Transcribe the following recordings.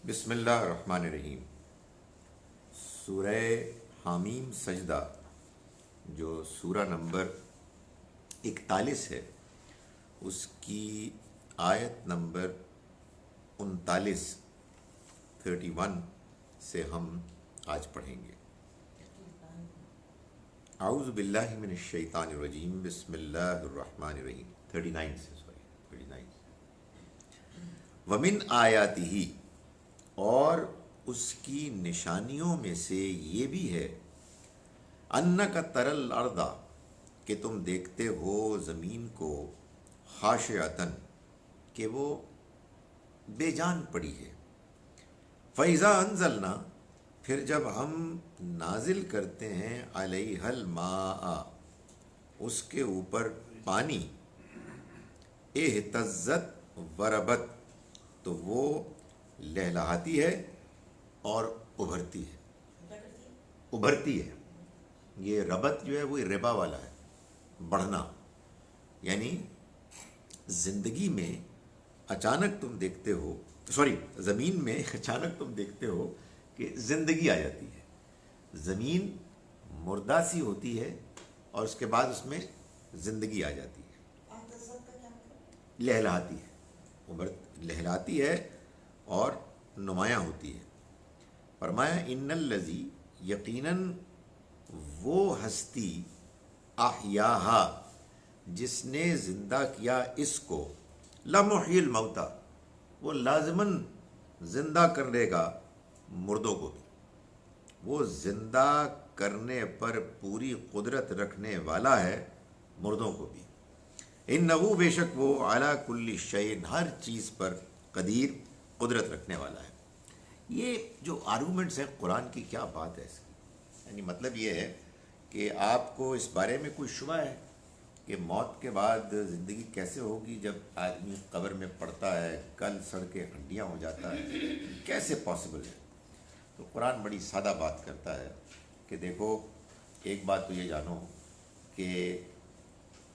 بسم اللہ الرحمن الرحیم۔ سورہ حامیم سجدہ جو سورہ نمبر 41 ہے، اس کی آیت نمبر 39 سے ہم آج پڑھیں گے۔ اعوذ باللہ من الشیطان الرجیم، بسم اللہ الرحمن الرحیم۔ 39 ومن آیاتہ، اور اس کی نشانیوں میں سے یہ بھی ہے، انک تری الارض، کہ تم دیکھتے ہو زمین کو، خاشعۃ، کہ وہ بے جان پڑی ہے، فَإِذَا أَنزَلْنَا، پھر جب ہم نازل کرتے ہیں، علیہا الماء، اس کے اوپر پانی، اہتزت وربت، تو وہ لہلہاتی ہے اور ابھرتی ہے۔ یہ ربط جو ہے وہ ربا والا ہے، بڑھنا، یعنی زندگی میں اچانک تم دیکھتے ہو، زمین میں اچانک تم دیکھتے ہو کہ زندگی آ جاتی ہے، زمین مردہ سی ہوتی ہے اور اس کے بعد اس میں زندگی آ جاتی ہے، لہلاتی ہے اور نمایاں ہوتی ہے۔ فرمایا ان الذی، یقیناً وہ ہستی، احیاہا، جس نے زندہ کیا اس کو، لمحی الموتى، وہ لازماً زندہ کر لے گا مردوں کو بھی، وہ زندہ کرنے پر پوری قدرت رکھنے والا ہے مردوں کو بھی۔ انہ، بے شک وہ، علی کل شیء، ہر چیز پر، قدیر، قدرت رکھنے والا ہے۔ یہ جو آرگومنٹس ہیں قرآن کی، کیا بات ہے اس کی، یعنی مطلب یہ ہے کہ آپ کو اس بارے میں کوئی شبہ ہے کہ موت کے بعد زندگی کیسے ہوگی؟ جب آدمی قبر میں پڑتا ہے، کل سڑ کے ہڈیاں ہو جاتا ہے، کیسے پاسبل ہے؟ تو قرآن بڑی سادہ بات کرتا ہے کہ دیکھو، ایک بات تو یہ جانو کہ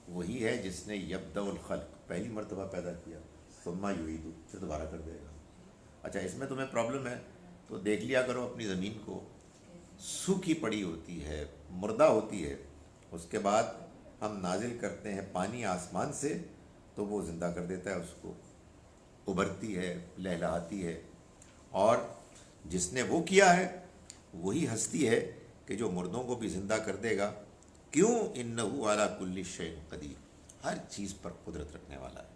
وہی ہے جس نے یبدأ الخلق، پہلی مرتبہ پیدا کیا، ثم یعیدہ، پھر دوبارہ کر دے گا۔ اچھا، اس میں تمہیں پرابلم ہے تو دیکھ لیا کرو اپنی زمین کو، سوکھی پڑی ہوتی ہے، مردہ ہوتی ہے، اس کے بعد ہم نازل کرتے ہیں پانی آسمان سے تو وہ زندہ کر دیتا ہے اس کو، ابھرتی ہے، لہلہاتی ہے۔ اور جس نے وہ کیا ہے وہی ہستی ہے کہ جو مردوں کو بھی زندہ کر دے گا۔ کیوں؟ انہ علی کل شیء قدیر، ہر چیز پر قدرت رکھنے والا ہے۔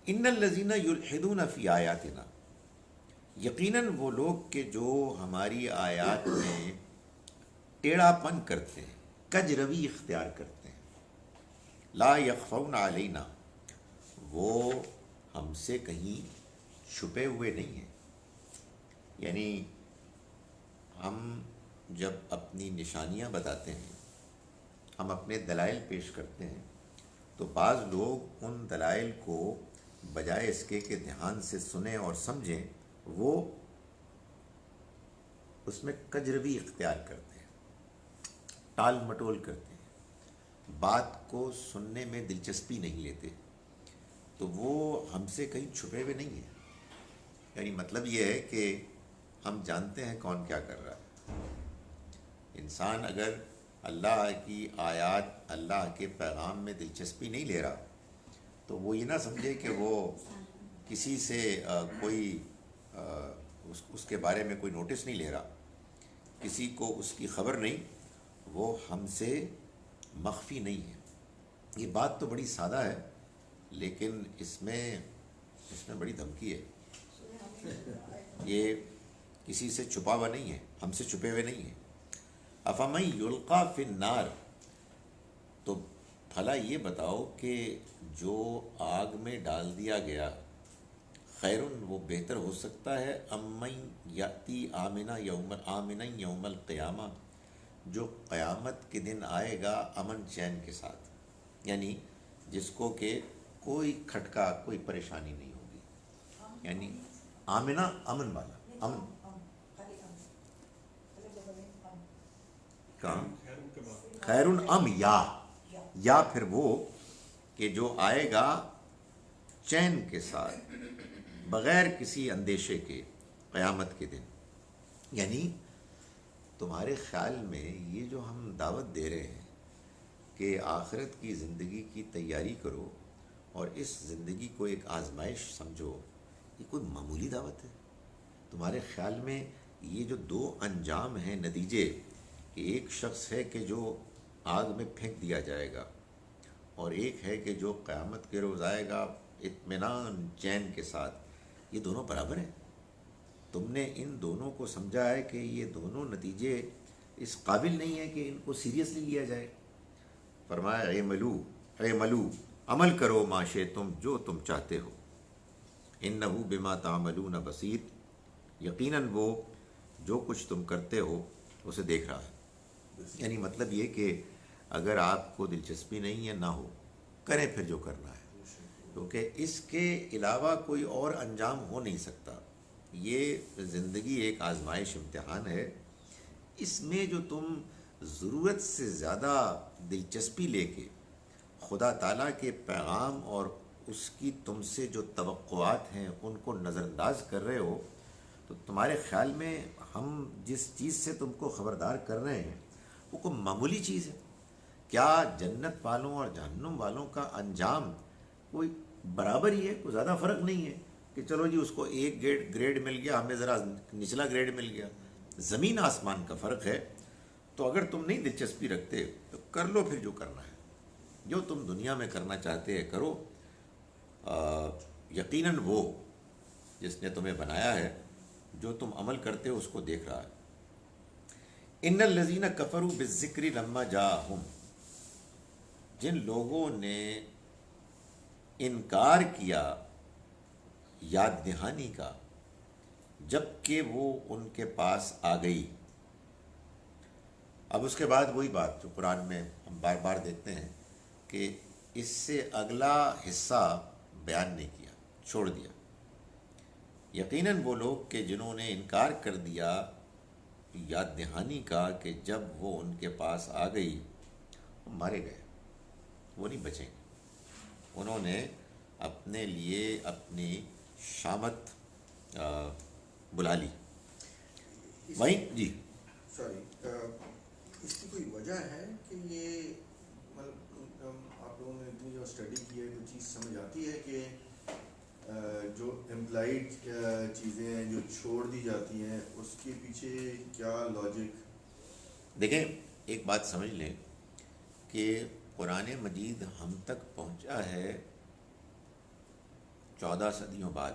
ان الذین یلحدون فی آیاتنا، یقیناً وہ لوگ کہ جو ہماری آیات میں ٹیڑھا پن کرتے ہیں، کج روی اختیار کرتے ہیں، لا یخفون علینا، وہ ہم سے کہیں چھپے ہوئے نہیں ہیں۔ یعنی ہم جب اپنی نشانیاں بتاتے ہیں، ہم اپنے دلائل پیش کرتے ہیں، تو بعض لوگ ان دلائل کو بجائے اس کے کہ دھیان سے سنیں اور سمجھیں، وہ اس میں کجروی اختیار کرتے ہیں، ٹال مٹول کرتے ہیں، بات کو سننے میں دلچسپی نہیں لیتے، تو وہ ہم سے کہیں چھپے ہوئے نہیں ہیں۔ یعنی مطلب یہ ہے کہ ہم جانتے ہیں کون کیا کر رہا ہے۔ انسان اگر اللہ کی آیات، اللہ کے پیغام میں دلچسپی نہیں لے رہا تو وہ یہ نہ سمجھے کہ وہ کسی سے کوئی اس کے بارے میں کوئی نوٹس نہیں لے رہا، کسی کو اس کی خبر نہیں، وہ ہم سے مخفی نہیں ہے۔ یہ بات تو بڑی سادہ ہے، لیکن اس میں بڑی دھمکی ہے۔ یہ کسی سے چھپا ہوا نہیں ہے، ہم سے چھپے ہوئے نہیں ہیں۔ افمن یلقی فی النار، تو بھلا یہ بتاؤ کہ جو آگ میں ڈال دیا گیا، خیر، وہ بہتر ہو سکتا ہے، امن یاتی آمنا یوم القیامہ، جو قیامت کے دن آئے گا امن چین کے ساتھ، یعنی جس کو کہ کوئی کھٹکا، کوئی پریشانی نہیں ہوگی۔ یعنی آمنا، امن والا، امن کہاں، خیر ام، یا پھر وہ کہ جو آئے گا چین کے ساتھ، بغیر کسی اندیشے کے قیامت کے دن. یعنی تمہارے خیال میں یہ جو ہم دعوت دے رہے ہیں کہ آخرت کی زندگی کی تیاری کرو اور اس زندگی کو ایک آزمائش سمجھو، یہ کوئی معمولی دعوت ہے؟ تمہارے خیال میں یہ جو دو انجام ہیں، نتیجے، کہ ایک شخص ہے کہ جو آگ میں پھینک دیا جائے گا، اور ایک ہے کہ جو قیامت کے روز آئے گا اطمینان چین کے ساتھ، یہ دونوں برابر ہیں؟ تم نے ان دونوں کو سمجھا ہے کہ یہ دونوں نتیجے اس قابل نہیں ہیں کہ ان کو سیریسلی لیا جائے. فرمایا اعملوا عمل کرو ما شئتم، جو تم چاہتے ہو، انہ بما تعملون بصیر، یقیناً وہ جو کچھ تم کرتے ہو اسے دیکھ رہا ہے. یعنی مطلب یہ کہ اگر آپ کو دلچسپی نہیں ہے، نہ ہو، کریں پھر جو کرنا ہے، کیونکہ اس کے علاوہ کوئی اور انجام ہو نہیں سکتا. یہ زندگی ایک آزمائش، امتحان ہے. اس میں جو تم ضرورت سے زیادہ دلچسپی لے کے خدا تعالیٰ کے پیغام اور اس کی تم سے جو توقعات ہیں ان کو نظر انداز کر رہے ہو، تو تمہارے خیال میں ہم جس چیز سے تم کو خبردار کر رہے ہیں وہ کوئی معمولی چیز ہے؟ کیا جنت والوں اور جہنم والوں کا انجام کوئی برابر ہی ہے؟ کوئی زیادہ فرق نہیں ہے کہ چلو جی اس کو ایک گریڈ مل گیا، ہمیں ذرا نچلا گریڈ مل گیا. زمین آسمان کا فرق ہے. تو اگر تم نہیں دلچسپی رکھتے تو کر لو پھر جو کرنا ہے. جو تم دنیا میں کرنا چاہتے ہیں کرو. یقیناً وہ جس نے تمہیں بنایا ہے، جو تم عمل کرتے ہو اس کو دیکھ رہا ہے. ان الذین کفروا بالذکر لما جاءہم، جن لوگوں نے انکار کیا یاد دہانی کا جب کہ وہ ان کے پاس آ گئی. اب اس کے بعد وہی بات جو قرآن میں ہم بار بار دیکھتے ہیں کہ اس سے اگلا حصہ بیان نہیں کیا، چھوڑ دیا. یقیناً وہ لوگ کہ جنہوں نے انکار کر دیا یاد دہانی کا کہ جب وہ ان کے پاس آ گئی، وہ مارے گئے، وہ نہیں بچیں گے. انہوں نے اپنے لیے اپنی شامت بلا لی. وہیں جی سوری، اس کی کوئی وجہ ہے کہ یہ مطلب آپ لوگوں نے اتنی جو اسٹڈی کی ہے کوئی چیز سمجھ آتی ہے کہ جو امپلائڈ چیزیں ہیں جو چھوڑ دی جاتی ہیں اس کے پیچھے کیا لاجک؟ دیکھیں، ایک بات سمجھ لیں کہ قرآن مجید ہم تک پہنچا ہے 14 صدیوں بعد.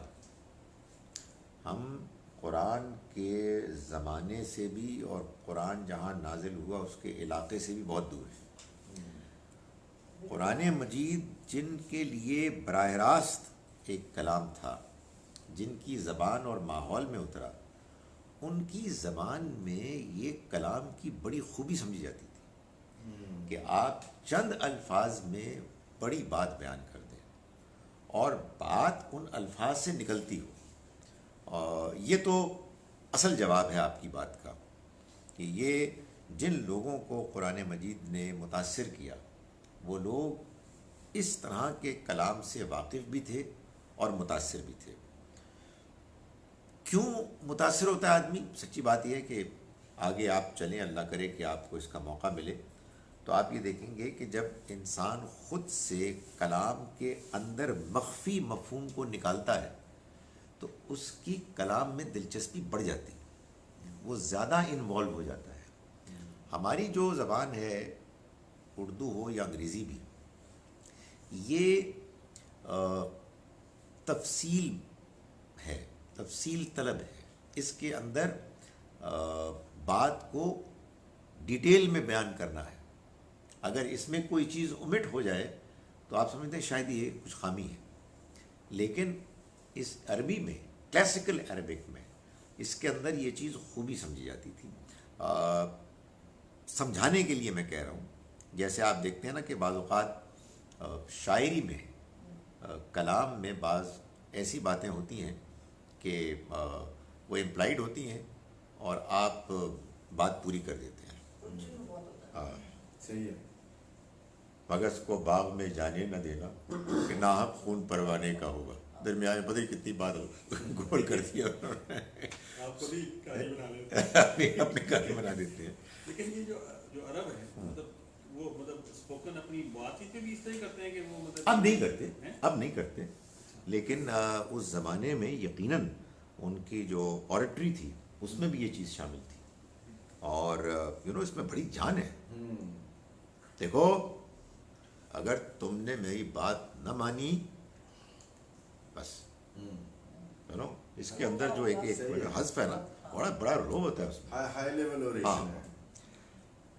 ہم قرآن کے زمانے سے بھی اور قرآن جہاں نازل ہوا اس کے علاقے سے بھی بہت دور ہے. قرآن مجید جن کے لیے براہ راست ایک کلام تھا، جن کی زبان اور ماحول میں اترا، ان کی زبان میں یہ کلام کی بڑی خوبی سمجھی جاتی تھی کہ آپ چند الفاظ میں بڑی بات بیان کر دیں اور بات ان الفاظ سے نکلتی ہو. یہ تو اصل جواب ہے آپ کی بات کا کہ یہ جن لوگوں کو قرآن مجید نے متاثر کیا وہ لوگ اس طرح کے کلام سے واقف بھی تھے اور متاثر بھی تھے. کیوں متاثر ہوتا ہے آدمی؟ سچی بات یہ ہے کہ آگے آپ چلیں، اللہ کرے کہ آپ کو اس کا موقع ملے، تو آپ یہ دیکھیں گے کہ جب انسان خود سے کلام کے اندر مخفی مفہوم کو نکالتا ہے تو اس کی کلام میں دلچسپی بڑھ جاتی ہے، وہ زیادہ انوالو ہو جاتا ہے. ہماری جو زبان ہے، اردو ہو یا انگریزی بھی، یہ تفصیل ہے، تفصیل طلب ہے. اس کے اندر بات کو ڈیٹیل میں بیان کرنا ہے. اگر اس میں کوئی چیز omit ہو جائے تو آپ سمجھتے ہیں شاید یہ کچھ خامی ہے. لیکن اس عربی میں، کلاسیکل عربک میں، اس کے اندر یہ چیز خوبی سمجھی جاتی تھی. سمجھانے کے لیے میں کہہ رہا ہوں، جیسے آپ دیکھتے ہیں نا کہ بعض اوقات شاعری میں، کلام میں بعض ایسی باتیں ہوتی ہیں کہ وہ امپلائڈ ہوتی ہیں اور آپ بات پوری کر دیتے ہیں. صحیح ہے. مگس کو باغ میں جانے نہ دینا کہ ناحق خون پروانے کا ہوگا. درمیان میں پتہ نہیں کتنی بار گول کر دیا انہوں نے. آپ کو بھی کہانی بنا لیتے ہیں. اپنی کہانی بنا دیتے ہیں. لیکن یہ جو عرب ہے مطلب وہ مطلب اسپوکن اپنی بات چیت میں بھی اس طرح کرتے ہیں کہ وہ مطلب اب نہیں کرتے لیکن اس زمانے میں یقیناً ان کی جو اوریٹری تھی اس میں بھی یہ چیز شامل تھی. اور اس میں بڑی جان ہے. دیکھو اگر تم نے میری بات نہ مانی بس اس کے اندر جو ایک حذف ہے نا بڑا رو ہوتا ہے اس میں. ہائی لیول اوریشن ہے.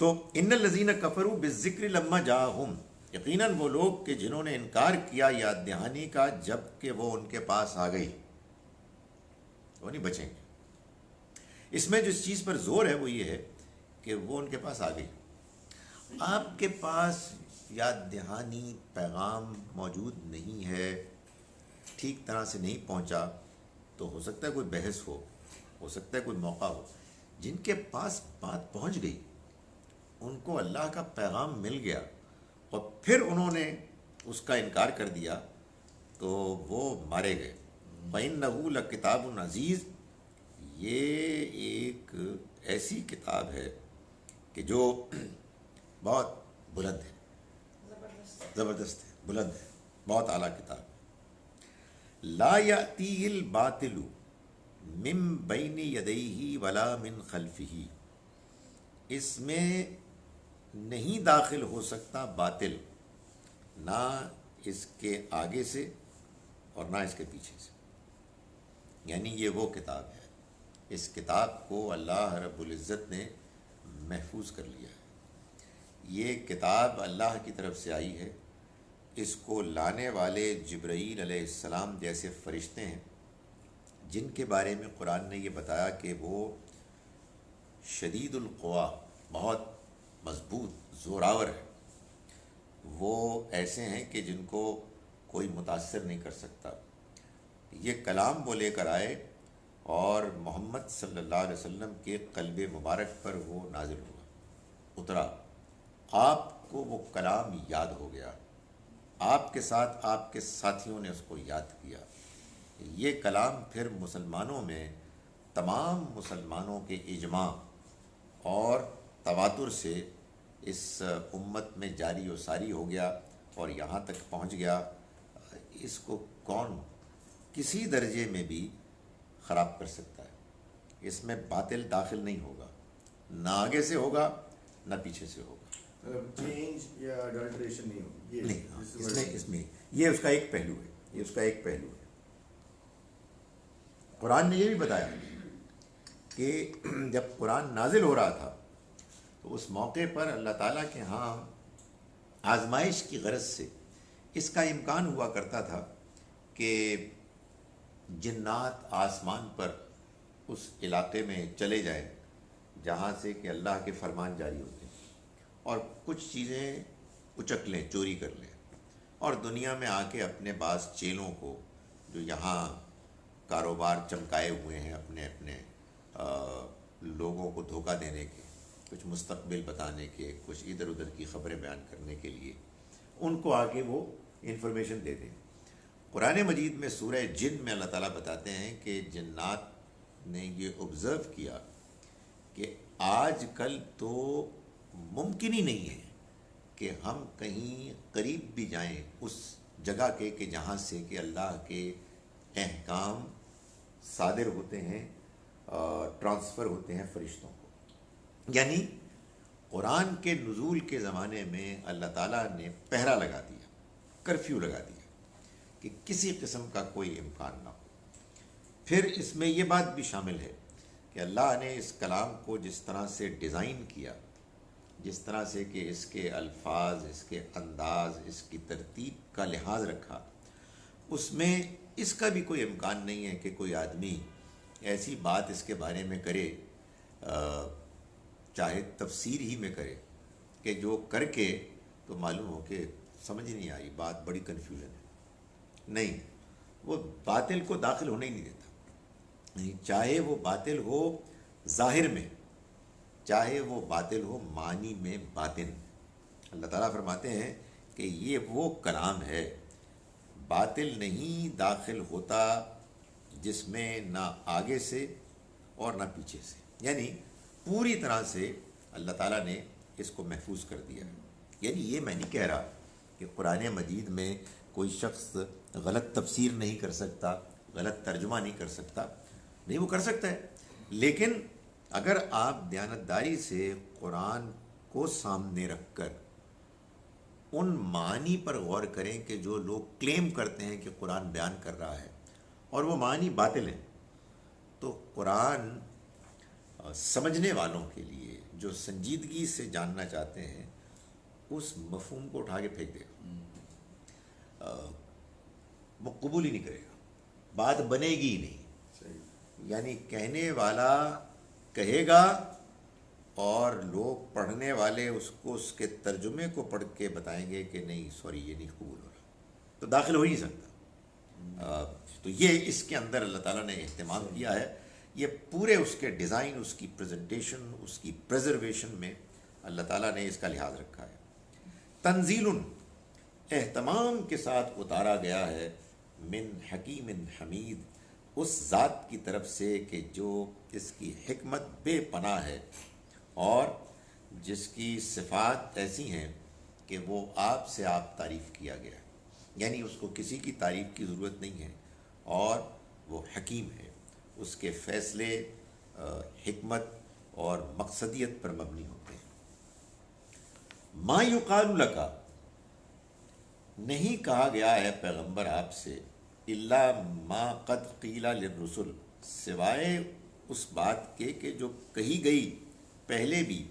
تو ان الذین کفروا بالذکر لما جاءہم، یقیناً وہ لوگ کہ جنہوں نے انکار کیا یاد دہانی کا جب کہ وہ ان کے پاس آ گئی وہ نہیں بچیں گے. اس میں جس چیز پر زور ہے وہ یہ ہے کہ وہ ان کے پاس آ گئی. آپ کے پاس یاد دہانی پیغام موجود نہیں ہے، ٹھیک طرح سے نہیں پہنچا، تو ہو سکتا ہے کوئی بحث ہو سکتا ہے کوئی موقع ہو. جن کے پاس بات پہنچ گئی ان کو اللہ کا پیغام مل گیا اور پھر انہوں نے اس کا انکار کر دیا تو وہ مارے گئے. وَإِنَّهُ لَكِتَابٌ عَزِیز، یہ ایک ایسی کتاب ہے کہ جو بہت بلند ہے، زبردست ہے، بلند ہے، بہت اعلیٰ کتاب. لا یأتیہ الباطل من بین یدیہ ولا من خلفہ، اس میں نہیں داخل ہو سکتا باطل، نہ اس کے آگے سے اور نہ اس کے پیچھے سے. یعنی یہ وہ کتاب ہے، اس کتاب کو اللہ رب العزت نے محفوظ کر لیا ہے. یہ کتاب اللہ کی طرف سے آئی ہے. اس کو لانے والے جبرائیل علیہ السلام جیسے فرشتے ہیں جن کے بارے میں قرآن نے یہ بتایا کہ وہ شدید القوا، بہت مضبوط زوراور ہے. وہ ایسے ہیں کہ جن کو کوئی متاثر نہیں کر سکتا. یہ کلام وہ لے کر آئے اور محمد صلی اللہ علیہ وسلم کے قلب مبارک پر وہ نازل ہوا، اترا. آپ کو وہ کلام یاد ہو گیا، آپ کے ساتھ آپ کے ساتھیوں نے اس کو یاد کیا. یہ کلام پھر مسلمانوں میں، تمام مسلمانوں کے اجماع اور تواتر سے اس امت میں جاری و ساری ہو گیا اور یہاں تک پہنچ گیا. اس کو کون کسی درجے میں بھی خراب کر سکتا ہے؟ اس میں باطل داخل نہیں ہوگا، نہ آگے سے ہوگا نہ پیچھے سے ہوگا. چینج یا اڈلٹریشن نہیں ہوگی. نہیں، اس میں یہ اس کا ایک پہلو ہے. قرآن نے یہ بھی بتایا کہ جب قرآن نازل ہو رہا تھا تو اس موقع پر اللہ تعالیٰ کے ہاں آزمائش کی غرض سے اس کا امکان ہوا کرتا تھا کہ جنات آسمان پر اس علاقے میں چلے جائیں جہاں سے کہ اللہ کے فرمان جاری ہوتے ہیں، اور کچھ چیزیں اچک لیں، چوری کر لیں، اور دنیا میں آ کے اپنے بعض چیلوں کو جو یہاں کاروبار چمکائے ہوئے ہیں اپنے لوگوں کو دھوکہ دینے کے، کچھ مستقبل بتانے کے، کچھ ادھر ادھر کی خبریں بیان کرنے کے لیے ان کو آگے وہ انفارمیشن دے دیں. قرآن مجید میں سورہ جن میں اللہ تعالیٰ بتاتے ہیں کہ جنات نے یہ آبزرو کیا کہ آج کل تو ممکن ہی نہیں ہے کہ ہم کہیں قریب بھی جائیں اس جگہ کے کہ جہاں سے کہ اللہ کے احکام صادر ہوتے ہیں، ٹرانسفر ہوتے ہیں فرشتوں کو. یعنی قرآن کے نزول کے زمانے میں اللہ تعالیٰ نے پہرا لگا دیا، کرفیو لگا دیا کہ کسی قسم کا کوئی امکان نہ ہو. پھر اس میں یہ بات بھی شامل ہے کہ اللہ نے اس کلام کو جس طرح سے ڈیزائن کیا، جس طرح سے کہ اس کے الفاظ، اس کے انداز، اس کی ترتیب کا لحاظ رکھا، اس میں اس کا بھی کوئی امکان نہیں ہے کہ کوئی آدمی ایسی بات اس کے بارے میں کرے، چاہے تفسیر ہی میں کرے، کہ جو کر کے تو معلوم ہو کہ سمجھ نہیں آئی، بات بڑی کنفیوژن ہے. نہیں، وہ باطل کو داخل ہونے ہی نہیں دیتا. چاہے وہ باطل ہو ظاہر میں، چاہے وہ باطل ہو معنی میں باطن. اللہ تعالیٰ فرماتے ہیں کہ یہ وہ کلام ہے باطل نہیں داخل ہوتا جس میں نہ آگے سے اور نہ پیچھے سے، یعنی پوری طرح سے اللہ تعالیٰ نے اس کو محفوظ کر دیا ہے۔ یعنی یہ میں نہیں کہہ رہا کہ قرآن مجید میں کوئی شخص غلط تفسیر نہیں کر سکتا، غلط ترجمہ نہیں کر سکتا، نہیں وہ کر سکتا ہے، لیکن اگر آپ دیانتداری سے قرآن کو سامنے رکھ کر ان معنی پر غور کریں کہ جو لوگ کلیم کرتے ہیں کہ قرآن بیان کر رہا ہے اور وہ معنی باطل ہیں، تو قرآن سمجھنے والوں کے لیے جو سنجیدگی سے جاننا چاہتے ہیں اس مفہوم کو اٹھا کے پھینک دے گا، وہ قبول ہی نہیں کرے گا، بات بنے گی ہی نہیں۔ یعنی کہنے والا کہے گا اور لوگ پڑھنے والے اس کو اس کے ترجمے کو پڑھ کے بتائیں گے کہ نہیں سوری یہ نہیں قبول ہو رہا، تو داخل ہو ہی نہیں سکتا۔ تو یہ اس کے اندر اللہ تعالیٰ نے اہتمام کیا ہے، یہ پورے اس کے ڈیزائن، اس کی پریزنٹیشن، اس کی پریزرویشن میں اللہ تعالیٰ نے اس کا لحاظ رکھا ہے۔ تنزیل، اہتمام کے ساتھ اتارا گیا ہے، من حکیم حمید، اس ذات کی طرف سے کہ جو اس کی حکمت بے پناہ ہے اور جس کی صفات ایسی ہیں کہ وہ آپ سے آپ تعریف کیا گیا ہے، یعنی اس کو کسی کی تعریف کی ضرورت نہیں ہے، اور وہ حکیم ہے، اس کے فیصلے حکمت اور مقصدیت پر مبنی ہوتے ہیں۔ ما یقال لک، نہیں کہا گیا ہے پیغمبر آپ سے، الا ما قد قیل للرسل، سوائے اس بات کے کہ جو کہی گئی پہلے بھی،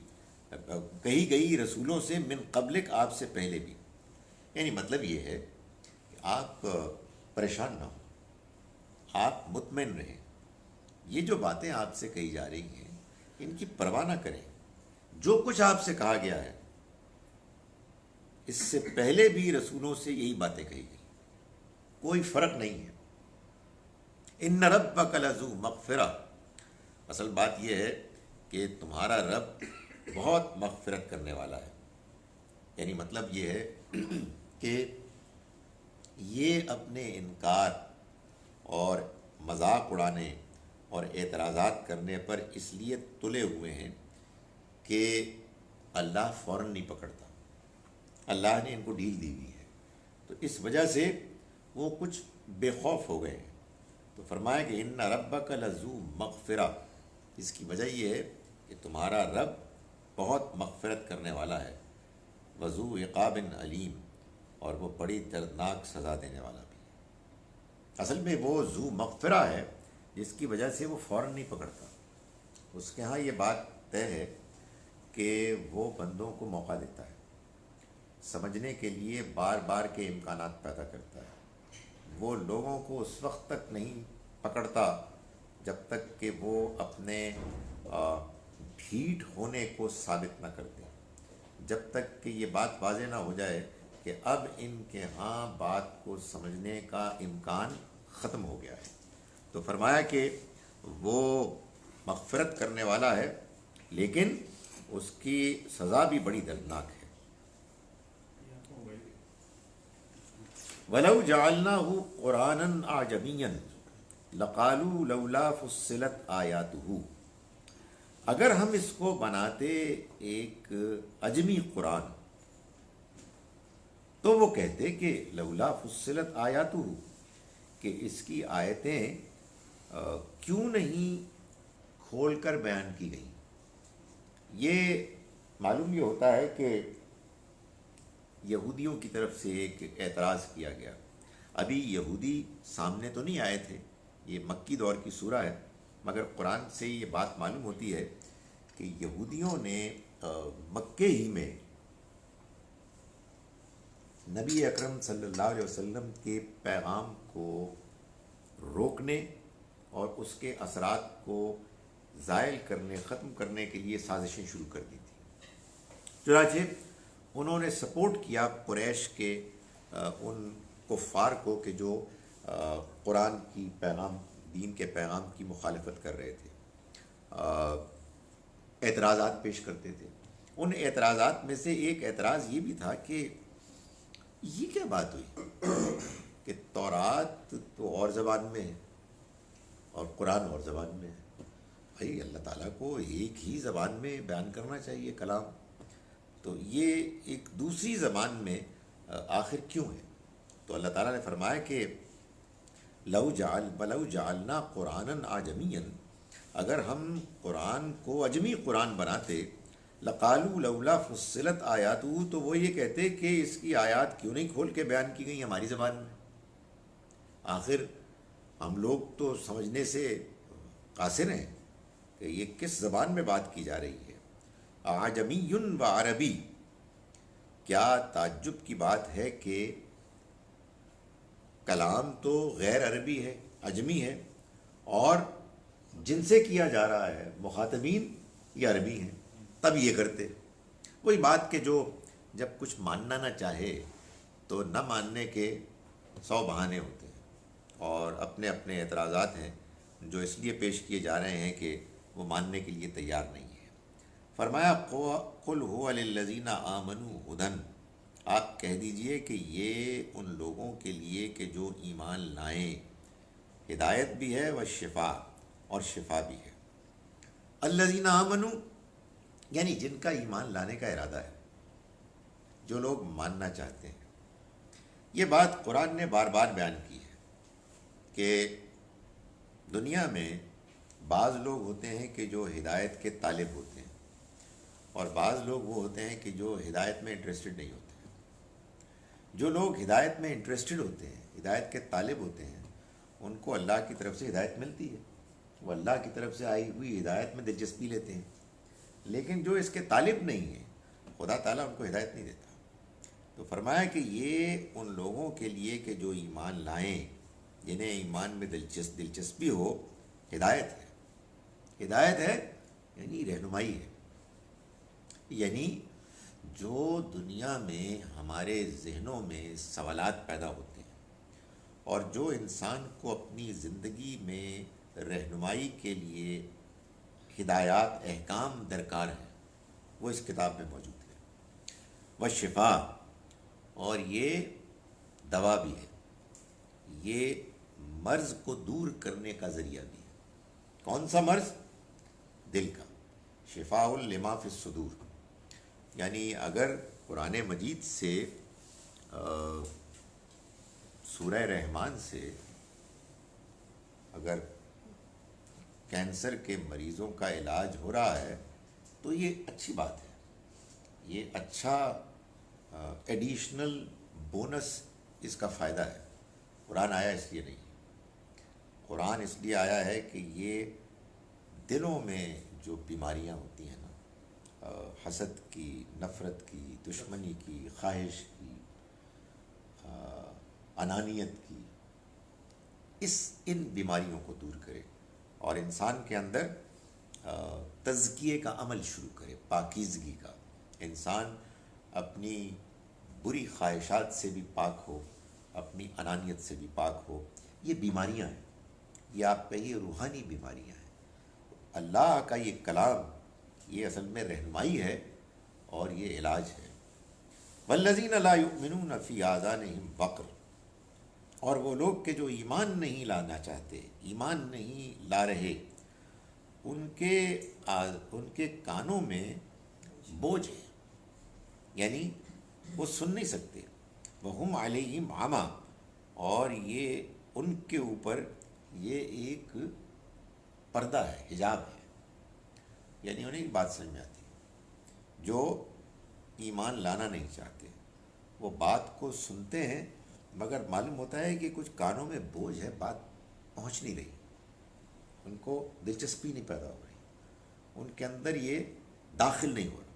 کہی گئی رسولوں سے، من قبلک، آپ سے پہلے بھی۔ یعنی مطلب یہ ہے کہ آپ پریشان نہ ہوں، آپ مطمئن رہیں، یہ جو باتیں آپ سے کہی جا رہی ہیں ان کی پرواہ نہ کریں، جو کچھ آپ سے کہا گیا ہے اس سے پہلے بھی رسولوں سے یہی باتیں کہی گئی، کوئی فرق نہیں ہے۔ ان ربک لذو مغفرہ، اصل بات یہ ہے کہ تمہارا رب بہت مغفرت کرنے والا ہے، یعنی مطلب یہ ہے کہ یہ اپنے انکار اور مذاق اڑانے اور اعتراضات کرنے پر اس لیے تلے ہوئے ہیں کہ اللہ فوراً نہیں پکڑتا، اللہ نے ان کو ڈیل دی ہوئی ہے، تو اس وجہ سے وہ کچھ بے خوف ہو گئے ہیں۔ تو فرمایا کہ ان ربک لذو مغفرہ، اس کی وجہ یہ ہے کہ تمہارا رب بہت مغفرت کرنے والا ہے، وذو عقاب علیم، اور وہ بڑی دردناک سزا دینے والا بھی ہے۔ اصل میں وہ ذو مغفرہ ہے جس کی وجہ سے وہ فوراً نہیں پکڑتا، اس کے ہاں یہ بات طے ہے کہ وہ بندوں کو موقع دیتا ہے، سمجھنے کے لیے بار بار کے امکانات پیدا کرتا ہے، وہ لوگوں کو اس وقت تک نہیں پکڑتا جب تک کہ وہ اپنے ڈھیٹ ہونے کو ثابت نہ کر دیں، جب تک کہ یہ بات واضح نہ ہو جائے کہ اب ان کے ہاں بات کو سمجھنے کا امکان ختم ہو گیا ہے۔ تو فرمایا کہ وہ مغفرت کرنے والا ہے لیکن اس کی سزا بھی بڑی دردناک ہے۔ وَلَوْ جَعَلْنَاهُ قُرْآنًا أَعْجَمِيًّا لَقَالُوا لَوْلَا فُصِّلَتْ آيَاتُهُ، اگر ہم اس کو بناتے ایک عجمی قرآن تو وہ کہتے کہ لولا فصلت آیاتُهُ، کہ اس کی آیتیں کیوں نہیں کھول کر بیان کی گئیں۔ یہ معلوم یہ ہوتا ہے کہ یہودیوں کی طرف سے ایک اعتراض کیا گیا، ابھی یہودی سامنے تو نہیں آئے تھے، یہ مکی دور کی سورہ ہے، مگر قرآن سے یہ بات معلوم ہوتی ہے کہ یہودیوں نے مکے ہی میں نبی اکرم صلی اللہ علیہ وسلم کے پیغام کو روکنے اور اس کے اثرات کو زائل کرنے، ختم کرنے کے لیے سازشیں شروع کر دی تھی۔ چنانچہ انہوں نے سپورٹ کیا قریش کے ان کفار کو کہ جو قرآن کی پیغام، دین کے پیغام کی مخالفت کر رہے تھے، اعتراضات پیش کرتے تھے۔ ان اعتراضات میں سے ایک اعتراض یہ بھی تھا کہ یہ کیا بات ہوئی کہ تورات تو اور زبان میں ہے اور قرآن اور زبان میں ہے. بھائی اللہ تعالیٰ کو ایک ہی زبان میں بیان کرنا چاہیے کلام، تو یہ ایک دوسری زبان میں آخر کیوں ہے؟ تو اللہ تعالیٰ نے فرمایا کہ بلو جعلنا قرآنً اعجميًا، اگر ہم قرآن کو اجمی قرآن بناتے، لقالوا لولا فصلت آیاتہ، تو وہ یہ کہتے کہ اس کی آیات کیوں نہیں کھول کے بیان کی گئی ہماری زبان میں. آخر ہم لوگ تو سمجھنے سے قاصر ہیں کہ یہ کس زبان میں بات کی جا رہی ہے. اعجمی و عربی، کیا تعجب کی بات ہے کہ کلام تو غیر عربی ہے، اجمی ہے، اور جن سے کیا جا رہا ہے مخاطبین یہ عربی ہیں. تب یہ کرتے. وہی بات کہ جو جب کچھ ماننا نہ چاہے تو نہ ماننے کے 100 بہانے ہوتے ہیں، اور اپنے اپنے اعتراضات ہیں جو اس لیے پیش کیے جا رہے ہیں کہ وہ ماننے کے لیے تیار نہیں ہے. فرمایا قل هو للذین آمنوا ھدی، آپ کہہ دیجئے کہ یہ ان لوگوں کے لیے کہ جو ایمان لائیں ہدایت بھی ہے و شفا، اور شفا بھی ہے. الذین آمنوا یعنی جن کا ایمان لانے کا ارادہ ہے، جو لوگ ماننا چاہتے ہیں. یہ بات قرآن نے بار بار بیان کی ہے کہ دنیا میں بعض لوگ ہوتے ہیں کہ جو ہدایت کے طالب ہوتے ہیں، اور بعض لوگ وہ ہوتے ہیں کہ جو ہدایت میں انٹرسٹڈ نہیں ہوتے. جو لوگ ہدایت میں انٹرسٹڈ ہوتے ہیں، ہدایت کے طالب ہوتے ہیں، ان کو اللہ کی طرف سے ہدایت ملتی ہے، وہ اللہ کی طرف سے آئی ہوئی ہدایت میں دلچسپی لیتے ہیں. لیکن جو اس کے طالب نہیں ہیں، خدا تعالیٰ ان کو ہدایت نہیں دیتا. تو فرمایا کہ یہ ان لوگوں کے لیے کہ جو ایمان لائیں، جنہیں ایمان میں دلچسپی ہو، ہدایت ہے. ہدایت ہے یعنی رہنمائی ہے. یعنی جو دنیا میں ہمارے ذہنوں میں سوالات پیدا ہوتے ہیں، اور جو انسان کو اپنی زندگی میں رہنمائی کے لیے ہدایات احکام درکار ہیں، وہ اس کتاب میں موجود ہے. وہ شفا، اور یہ دوا بھی ہے، یہ مرض کو دور کرنے کا ذریعہ بھی ہے. کون سا مرض؟ دل کا. شفاء لما فی الصدور، یعنی اگر قرآن مجید سے سورہ رحمان سے اگر کینسر کے مریضوں کا علاج ہو رہا ہے تو یہ اچھی بات ہے، یہ اچھا ایڈیشنل بونس اس کا فائدہ ہے. قرآن آیا اس لیے نہیں، قرآن اس لیے آیا ہے کہ یہ دلوں میں جو بیماریاں ہوتی ہیں نا، حسد کی، نفرت کی، دشمنی کی، خواہش کی، انانیت کی، ان بیماریوں کو دور کرے اور انسان کے اندر تزکیے کا عمل شروع کرے، پاکیزگی کا. انسان اپنی بری خواہشات سے بھی پاک ہو، اپنی انانیت سے بھی پاک ہو. یہ بیماریاں ہیں، یہ آپ کہیے روحانی بیماریاں ہیں. اللہ کا یہ کلام یہ اصل میں رہنمائی ہے اور یہ علاج ہے. والذین لا یؤمنون فی آذانہم وقر، اور وہ لوگ کہ جو ایمان نہیں لانا چاہتے، ایمان نہیں لا رہے، ان کے کانوں میں بوجھ ہے، یعنی وہ سن نہیں سکتے. وہم علیہم عمی، اور یہ ان کے اوپر یہ ایک پردہ ہے، حجاب ہے. یعنی انہیں ایک بات سمجھ میں آتی، جو ایمان لانا نہیں چاہتے وہ بات کو سنتے ہیں، مگر معلوم ہوتا ہے کہ کچھ کانوں میں بوجھ ہے، بات پہنچ نہیں رہی، ان کو دلچسپی نہیں پیدا ہو رہی، ان کے اندر یہ داخل نہیں ہو رہا.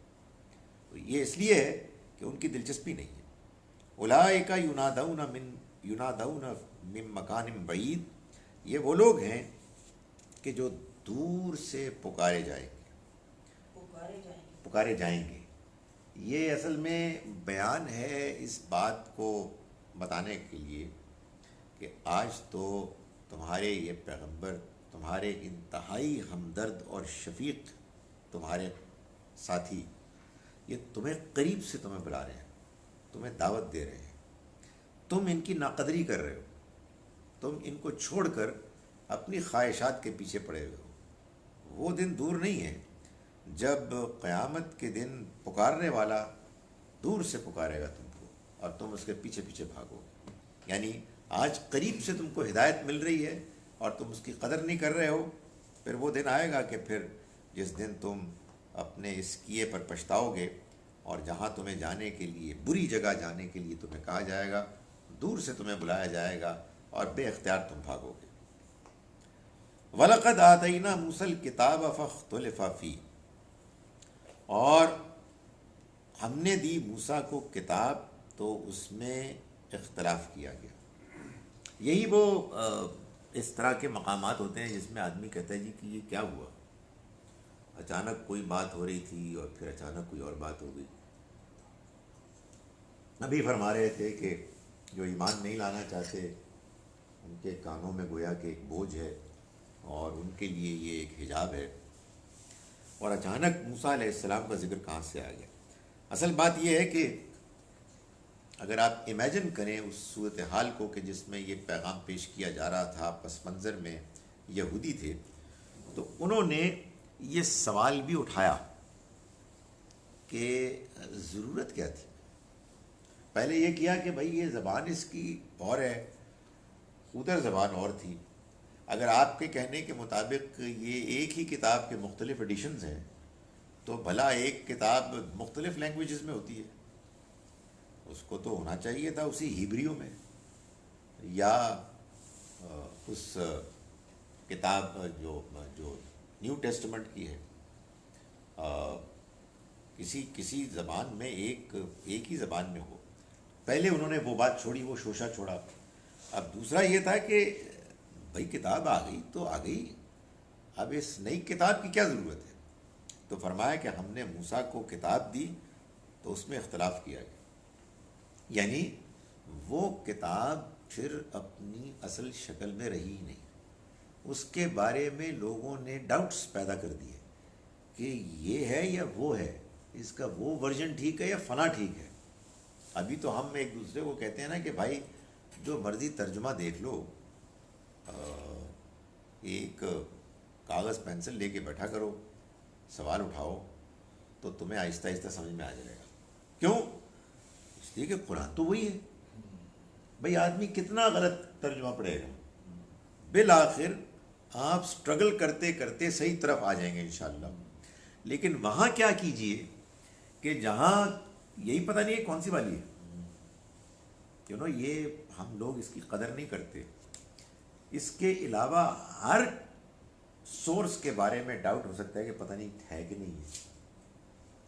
یہ اس لیے ہے کہ ان کی دلچسپی نہیں ہے. اولئک ینادون من مکان بعید، یہ وہ لوگ ہیں کہ جو دور سے پکارے جائیں گے. یہ اصل میں بیان ہے اس بات کو بتانے کے لیے کہ آج تو تمہارے یہ پیغمبر، تمہارے انتہائی ہمدرد اور شفیق تمہارے ساتھی، یہ تمہیں قریب سے تمہیں بلا رہے ہیں، تمہیں دعوت دے رہے ہیں تم ان کی ناقدری کر رہے ہو، تم ان کو چھوڑ کر اپنی خواہشات کے پیچھے پڑے ہوئے ہو۔ وہ دن دور نہیں ہے جب قیامت کے دن پکارنے والا دور سے پکارے گا تم کو اور تم اس کے پیچھے پیچھے بھاگو۔ یعنی آج قریب سے تم کو ہدایت مل رہی ہے اور تم اس کی قدر نہیں کر رہے ہو، پھر وہ دن آئے گا کہ پھر جس دن تم اپنے اس کیے پر پچھتاؤ گے، اور جہاں تمہیں جانے کے لیے، بری جگہ جانے کے لیے تمہیں کہا جائے گا، دور سے تمہیں بلایا جائے گا اور بے اختیار تم بھاگو گے۔ وَلَقَدْ آتَيْنَا مُوسَى الْكِتَابَ فَاخْتُلِفَ فِيهِ، اور ہم نے دی موسیٰ کو کتاب تو اس میں اختلاف کیا گیا۔ یہی وہ اس طرح کے مقامات ہوتے ہیں جس میں آدمی کہتا ہے جی کہ یہ کیا ہوا، اچانک کوئی بات ہو رہی تھی اور پھر اچانک کوئی اور بات ہو گئی۔ ابھی فرما رہے تھے کہ جو ایمان نہیں لانا چاہتے ان کے کانوں میں گویا کہ ایک بوجھ ہے اور ان کے لیے یہ ایک حجاب ہے، اور اچانک موسیٰ علیہ السلام کا ذکر کہاں سے آ گیا۔ اصل بات یہ ہے کہ اگر آپ امیجن کریں اس صورتحال کو کہ جس میں یہ پیغام پیش کیا جا رہا تھا، پس منظر میں یہودی تھے، تو انہوں نے یہ سوال بھی اٹھایا کہ ضرورت کیا تھی۔ پہلے یہ کیا کہ بھائی یہ زبان اس کی اور ہے، ادھر زبان اور تھی، اگر آپ کے کہنے کے مطابق یہ ایک ہی کتاب کے مختلف ایڈیشنز ہیں تو بھلا ایک کتاب مختلف لینگویجز میں ہوتی ہے، اس کو تو ہونا چاہیے تھا اسی ہیبریو میں، یا اس کتاب جو نیو ٹیسٹمنٹ کی ہے کسی زبان میں ایک ہی زبان میں ہو۔ پہلے انہوں نے وہ بات چھوڑی، وہ شوشہ چھوڑا۔ اب دوسرا یہ تھا کہ بھائی کتاب آ گئی تو آ گئی، اب اس نئی کتاب کی کیا ضرورت ہے؟ تو فرمایا کہ ہم نے موسیٰ کو کتاب دی تو اس میں اختلاف کیا گیا، یعنی وہ کتاب پھر اپنی اصل شکل میں رہی ہی نہیں، اس کے بارے میں لوگوں نے ڈاؤٹس پیدا کر دیے کہ یہ ہے یا وہ ہے، اس کا وہ ورژن ٹھیک ہے یا فلاں ٹھیک ہے۔ ابھی تو ہم ایک دوسرے کو کہتے ہیں نا کہ بھائی جو مرضی ترجمہ دیکھ لو، ایک کاغذ پینسل لے کے بیٹھا کرو، سوال اٹھاؤ تو تمہیں آہستہ آہستہ سمجھ میں آ جائے گا۔ کیوں؟ اس لیے کہ قرآن تو وہی ہے۔ بھئی آدمی کتنا غلط ترجمہ پڑھے گا، بالآخر آپ سٹرگل کرتے کرتے صحیح طرف آ جائیں گے انشاءاللہ۔ لیکن وہاں کیا کیجئے کہ جہاں یہی پتہ نہیں ہے کون سی والی ہے، یہ ہم لوگ اس کی قدر نہیں کرتے۔ اس کے علاوہ ہر سورس کے بارے میں ڈاؤٹ ہو سکتا ہے کہ پتہ نہیں ہے کہ نہیں ہے۔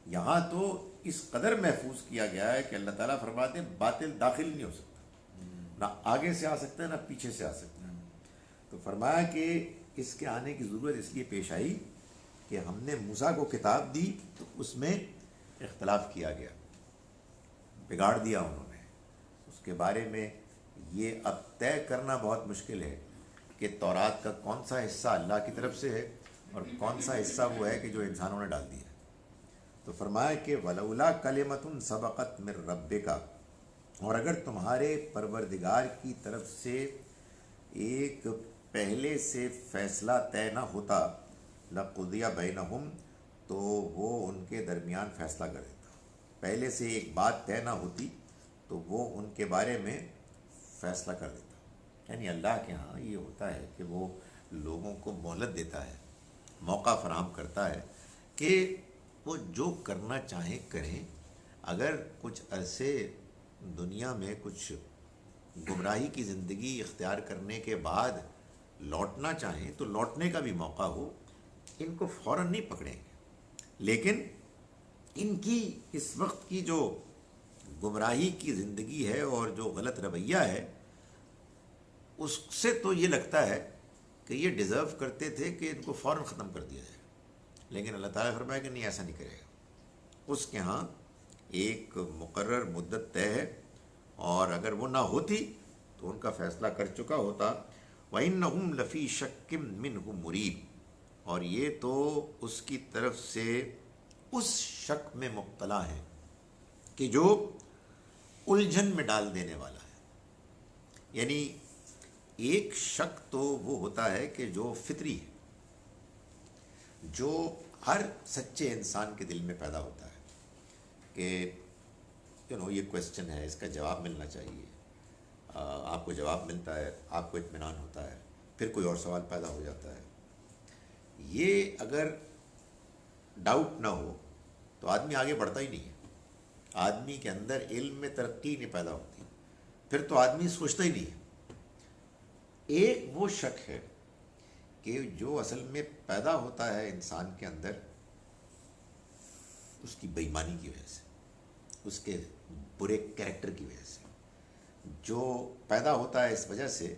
یہاں تو اس قدر محفوظ کیا گیا ہے کہ اللہ تعالیٰ فرماتے ہیں باطل داخل نہیں ہو سکتا، نہ آگے سے آ سکتا ہے نہ پیچھے سے آ سکتا ہے۔ تو فرمایا کہ اس کے آنے کی ضرورت اس لیے پیش آئی کہ ہم نے موسیٰ کو کتاب دی تو اس میں اختلاف کیا گیا، بگاڑ دیا انہوں نے اس کے بارے میں۔ یہ اب طے کرنا بہت مشکل ہے کہ تورات کا کون سا حصہ اللہ کی طرف سے ہے اور کون سا حصہ وہ ہے کہ جو انسانوں نے ڈال دیا۔ تو فرمایا کہ وَلَوْلَا كَلِمَةٌ سَبَقَتْ مِن رَبِّكَ، اور اگر تمہارے پروردگار کی طرف سے ایک پہلے سے فیصلہ طے نہ ہوتا، لَقُضِيَ بَيْنَهُمْ، تو وہ ان کے درمیان فیصلہ کر دیتا۔ پہلے سے ایک بات طے نہ ہوتی تو وہ ان کے بارے میں فیصلہ کر دیتا۔ یعنی اللہ کے ہاں یہ ہوتا ہے کہ وہ لوگوں کو مہلت دیتا ہے، موقع فراہم کرتا ہے کہ وہ جو کرنا چاہیں کریں۔ اگر کچھ عرصے دنیا میں کچھ گمراہی کی زندگی اختیار کرنے کے بعد لوٹنا چاہیں تو لوٹنے کا بھی موقع ہو، ان کو فوراً نہیں پکڑیں گے، لیکن ان کی اس وقت کی جو گمراہی کی زندگی ہے اور جو غلط رویہ ہے، اس سے تو یہ لگتا ہے کہ یہ ڈیزرو کرتے تھے کہ ان کو فوراً ختم کر دیا جائے، لیکن اللہ تعالیٰ فرمایا کہ نہیں، ایسا نہیں کرے گا۔ اس کے ہاں ایک مقرر مدت طے ہے، اور اگر وہ نہ ہوتی تو ان کا فیصلہ کر چکا ہوتا۔ وَإِنَّهُمْ لَفِي شَكٍّ مِّنْهُ مُرِيبٍ، اور یہ تو اس کی طرف سے اس شک میں مبتلا ہے کہ جو الجھن میں ڈال دینے والا ہے۔ یعنی ایک شک تو وہ ہوتا ہے کہ جو فطری ہے، جو ہر سچے انسان کے دل میں پیدا ہوتا ہے کہ یہ کویسچن ہے، اس کا جواب ملنا چاہیے. آپ کو جواب ملتا ہے، آپ کو اطمینان ہوتا ہے، پھر کوئی اور سوال پیدا ہو جاتا ہے. یہ اگر ڈاؤٹ نہ ہو تو آدمی آگے بڑھتا ہی نہیں ہے. آدمی کے اندر علم میں ترقی نہیں پیدا ہوتی، پھر تو آدمی سوچتا ہی نہیں ہے. ایک وہ شک ہے کہ جو اصل میں پیدا ہوتا ہے انسان کے اندر اس کی بے ایمانی کی وجہ سے، اس کے برے کریکٹر کی وجہ سے، جو پیدا ہوتا ہے اس وجہ سے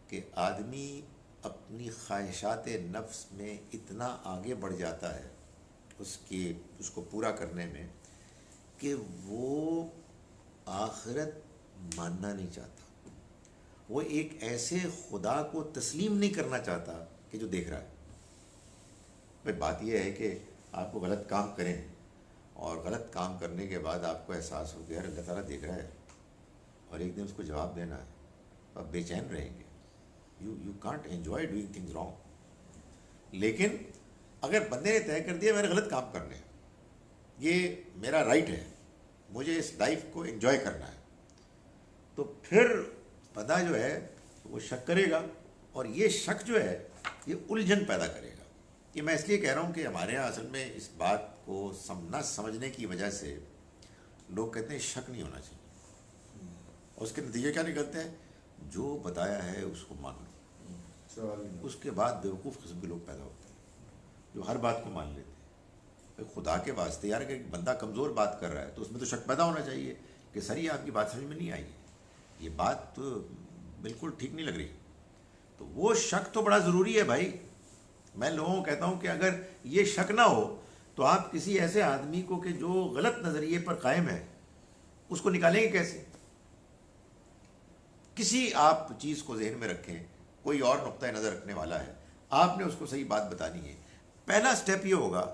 کہ آدمی اپنی خواہشات نفس میں اتنا آگے بڑھ جاتا ہے اس کو پورا کرنے میں کہ وہ آخرت ماننا نہیں چاہتا. وہ ایک ایسے خدا کو تسلیم نہیں کرنا چاہتا کہ جو دیکھ رہا ہے. بھائی بات یہ ہے کہ آپ کو غلط کام کریں اور غلط کام کرنے کے بعد آپ کو احساس ہو کہ یار اللہ تعالیٰ دیکھ رہا ہے اور ایک دن اس کو جواب دینا ہے، تو آپ بے چین رہیں گے. You can't enjoy doing things wrong. لیکن اگر بندے نے طے کر دیا میں نے غلط کام کرنے ہیں، یہ میرا رائٹ ہے، مجھے اس لائف کو انجوائے کرنا ہے، تو پھر بندہ جو ہے وہ شک کرے گا. اور یہ شک جو ہے یہ الجھن پیدا کرے گا. کہ میں اس لیے کہہ رہا ہوں کہ ہمارے یہاں اصل میں اس بات کو نہ سمجھنے کی وجہ سے لوگ کہتے ہیں شک نہیں ہونا چاہیے، اور اس کے نتیجے کیا نکلتے ہیں؟ جو بتایا ہے اس کو مان لو. اس کے بعد بیوقوف قسم کے لوگ پیدا ہوتے ہیں جو ہر بات کو مان لیتے ہیں. خدا کے واسطے یار، کہ ایک بندہ کمزور بات کر رہا ہے تو اس میں تو شک پیدا ہونا چاہیے کہ سر یہ آپ کی بات سمجھ میں نہیں آئی ہے، یہ بات تو بالکل ٹھیک نہیں لگ رہی. تو وہ شک تو بڑا ضروری ہے بھائی. میں لوگوں کو کہتا ہوں کہ اگر یہ شک نہ ہو تو آپ کسی ایسے آدمی کو کہ جو غلط نظریے پر قائم ہے اس کو نکالیں گے کیسے؟ کسی آپ چیز کو ذہن میں رکھیں، کوئی اور نقطہ نظر رکھنے والا ہے، آپ نے اس کو صحیح بات بتانی ہے. پہلا سٹیپ یہ ہوگا